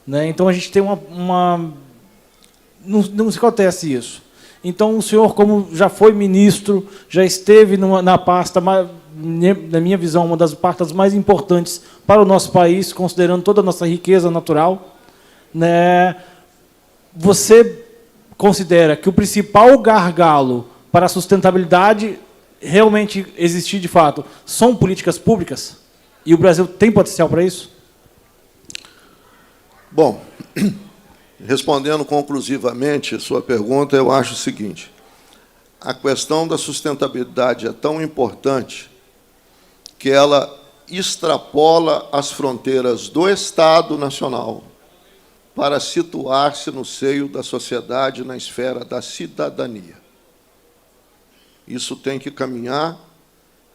Né? Então, a gente tem não se acontece isso. Então, o senhor, como já foi ministro, já esteve na pasta, na minha visão, uma das pastas mais importantes para o nosso país, considerando toda a nossa riqueza natural, né? Você considera que o principal gargalo para a sustentabilidade realmente existir de fato são políticas públicas? E o Brasil tem potencial para isso? Bom, respondendo conclusivamente a sua pergunta, eu acho o seguinte: a questão da sustentabilidade é tão importante que ela extrapola as fronteiras do Estado nacional para situar-se no seio da sociedade, na esfera da cidadania. Isso tem que caminhar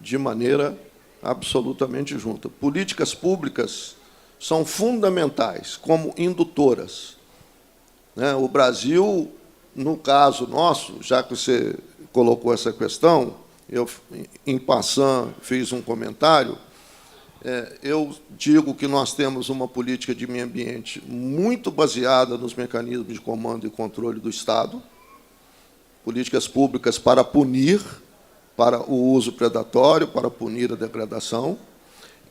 de maneira absolutamente junta. Políticas públicas são fundamentais, como indutoras. Né? O Brasil, no caso nosso, já que você colocou essa questão, eu, em passant, fiz um comentário. Eu digo que nós temos uma política de meio ambiente muito baseada nos mecanismos de comando e controle do Estado, políticas públicas para punir, para o uso predatório, para punir a degradação,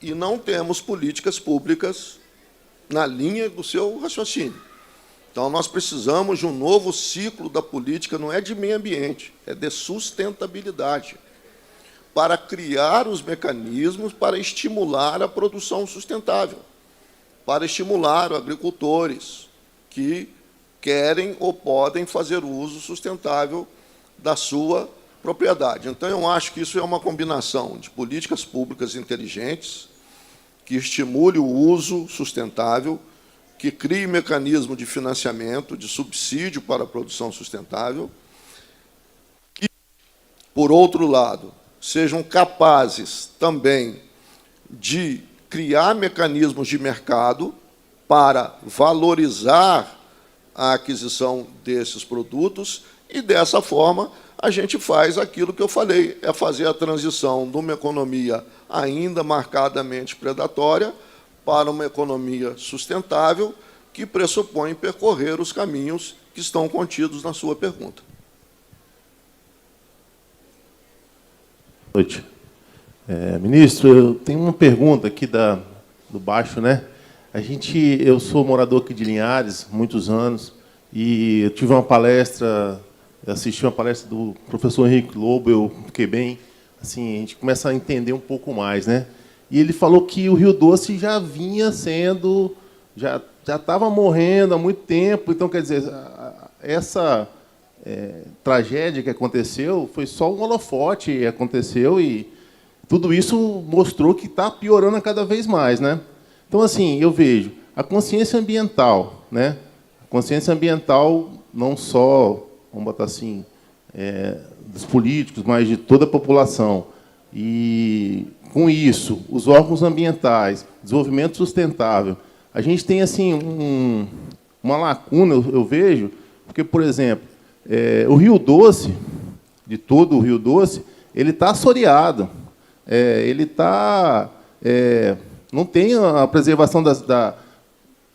e não temos políticas públicas na linha do seu raciocínio. Então, nós precisamos de um novo ciclo da política, não é de meio ambiente, é de sustentabilidade, para criar os mecanismos para estimular a produção sustentável, para estimular os agricultores que querem ou podem fazer uso sustentável da sua propriedade. Então, eu acho que isso é uma combinação de políticas públicas inteligentes, que estimule o uso sustentável, que crie mecanismo de financiamento, de subsídio para a produção sustentável, e, por outro lado, sejam capazes também de criar mecanismos de mercado para valorizar a aquisição desses produtos e, dessa forma, a gente faz aquilo que eu falei, é fazer a transição de uma economia ainda marcadamente predatória para uma economia sustentável que pressupõe percorrer os caminhos que estão contidos na sua pergunta. Boa noite. Ministro, eu tenho uma pergunta aqui do baixo, né? Eu sou morador aqui de Linhares, muitos anos, e eu tive uma palestra, assisti uma palestra do professor Henrique Lobo, eu fiquei bem, assim, a gente começa a entender um pouco mais, né? E ele falou que o Rio Doce já vinha sendo, já estava morrendo há muito tempo, então, quer dizer, essa tragédia que aconteceu foi só um holofote, aconteceu, e tudo isso mostrou que está piorando cada vez mais, né? Então, assim, eu vejo a consciência ambiental, né? A consciência ambiental não só, vamos botar assim, dos políticos, mas de toda a população. E, com isso, os órgãos ambientais, desenvolvimento sustentável, a gente tem assim uma lacuna, eu vejo, porque, por exemplo, o Rio Doce, de todo o Rio Doce, ele está assoreado. Ele está... não tem a preservação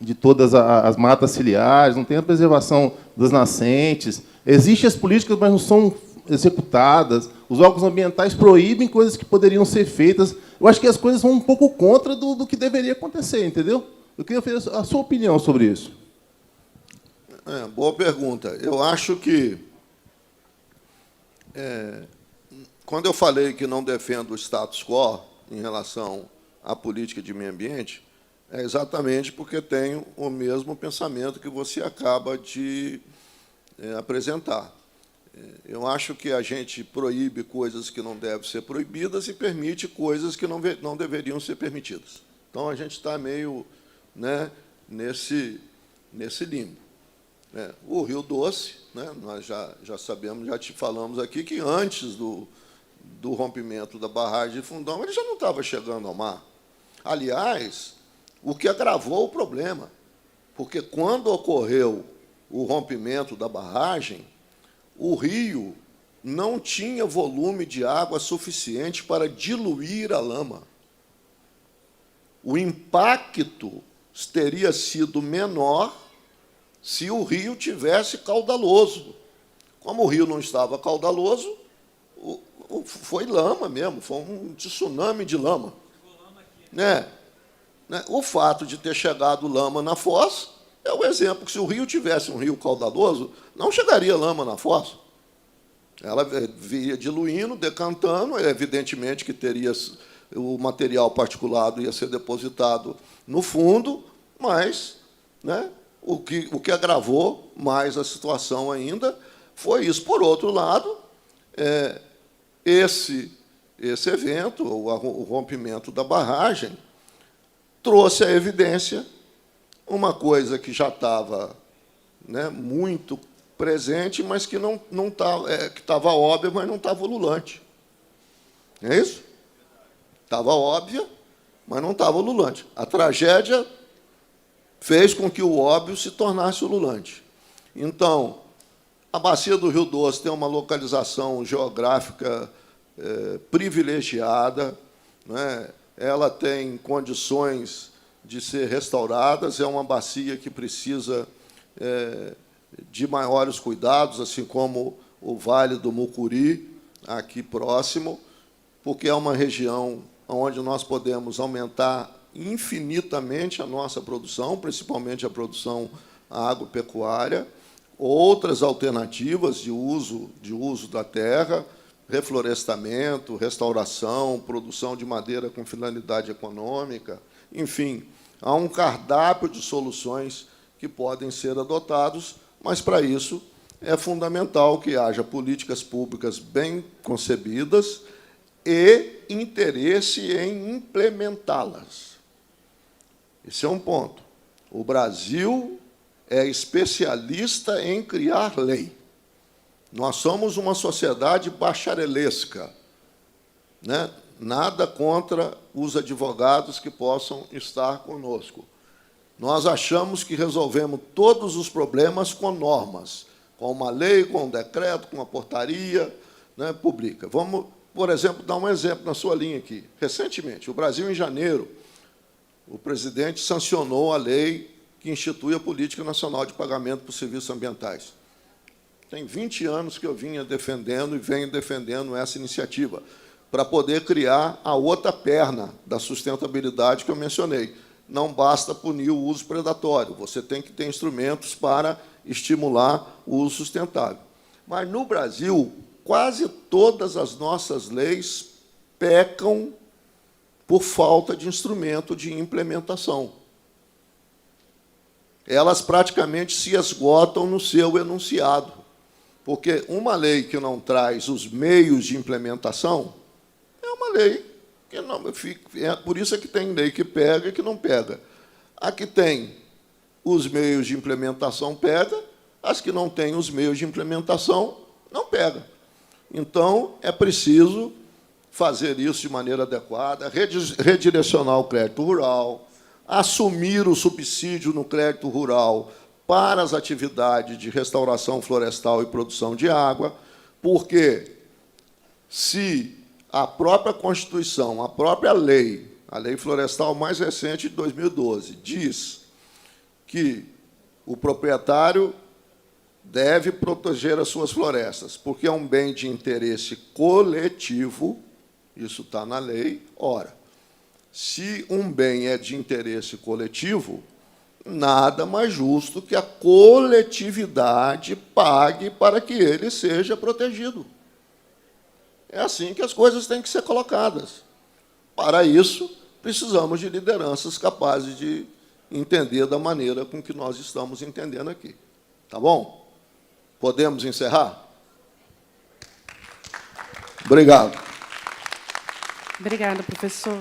de todas as matas ciliares, não tem a preservação das nascentes. Existem as políticas, mas não são executadas. Os órgãos ambientais proíbem coisas que poderiam ser feitas. Eu acho que as coisas vão um pouco contra do que deveria acontecer, entendeu? Eu queria ver a sua opinião sobre isso. Boa pergunta. Eu acho que, quando eu falei que não defendo o status quo em relação à política de meio ambiente, é exatamente porque tenho o mesmo pensamento que você acaba de apresentar. Eu acho que a gente proíbe coisas que não devem ser proibidas e permite coisas que não deveriam ser permitidas. Então, a gente está meio, né, nesse limbo. O Rio Doce, né, nós já sabemos, já te falamos aqui, que antes do rompimento da barragem de Fundão, ele já não estava chegando ao mar. Aliás, o que agravou o problema, porque quando ocorreu o rompimento da barragem, o rio não tinha volume de água suficiente para diluir a lama. O impacto teria sido menor se o rio tivesse caudaloso. Como o rio não estava caudaloso, foi lama mesmo, foi um tsunami de lama. O fato de ter chegado lama na foz é o exemplo que, se o rio tivesse um rio caudaloso, não chegaria lama na foz. Ela viria diluindo, decantando, evidentemente que teria o material particulado ia ser depositado no fundo, mas, né, o que agravou mais a situação ainda foi isso. Por outro lado, esse evento, o rompimento da barragem, trouxe à evidência uma coisa que já estava, né, muito presente, mas que que estava óbvia, mas não estava ululante. Não é isso? Estava óbvia, mas não estava ululante. A tragédia fez com que o óbvio se tornasse ululante. Então, a bacia do Rio Doce tem uma localização geográfica privilegiada, né? Ela tem condições de ser restauradas, é uma bacia que precisa de maiores cuidados, assim como o Vale do Mucuri, aqui próximo, porque é uma região onde nós podemos aumentar infinitamente a nossa produção, principalmente a produção agropecuária, outras alternativas de uso da terra, reflorestamento, restauração, produção de madeira com finalidade econômica, enfim, há um cardápio de soluções que podem ser adotados, mas, para isso, é fundamental que haja políticas públicas bem concebidas e interesse em implementá-las. Esse é um ponto. O Brasil é especialista em criar lei. Nós somos uma sociedade bacharelesca, né? Nada contra os advogados que possam estar conosco. Nós achamos que resolvemos todos os problemas com normas, com uma lei, com um decreto, com uma portaria, né, pública. Vamos, por exemplo, dar um exemplo na sua linha aqui. Recentemente, o Brasil, em janeiro, o presidente sancionou a lei que institui a Política Nacional de Pagamento por Serviços Ambientais. Tem 20 anos que eu vinha defendendo e venho defendendo essa iniciativa, para poder criar a outra perna da sustentabilidade que eu mencionei. Não basta punir o uso predatório, você tem que ter instrumentos para estimular o uso sustentável. Mas, no Brasil, quase todas as nossas leis pecam por falta de instrumento de implementação. Elas praticamente se esgotam no seu enunciado, porque uma lei que não traz os meios de implementação é uma lei que não fica. Por isso é que tem lei que pega e que não pega. A que tem os meios de implementação pega, as que não têm os meios de implementação não pega. Então, é preciso fazer isso de maneira adequada, redirecionar o crédito rural, assumir o subsídio no crédito rural para as atividades de restauração florestal e produção de água, porque se a própria Constituição, a própria lei, a lei florestal mais recente de 2012, diz que o proprietário deve proteger as suas florestas, porque é um bem de interesse coletivo, isso está na lei. Ora, se um bem é de interesse coletivo, nada mais justo que a coletividade pague para que ele seja protegido. É assim que as coisas têm que ser colocadas. Para isso, precisamos de lideranças capazes de entender da maneira com que nós estamos entendendo aqui. Tá bom? Podemos encerrar? Obrigado. Obrigada, professor.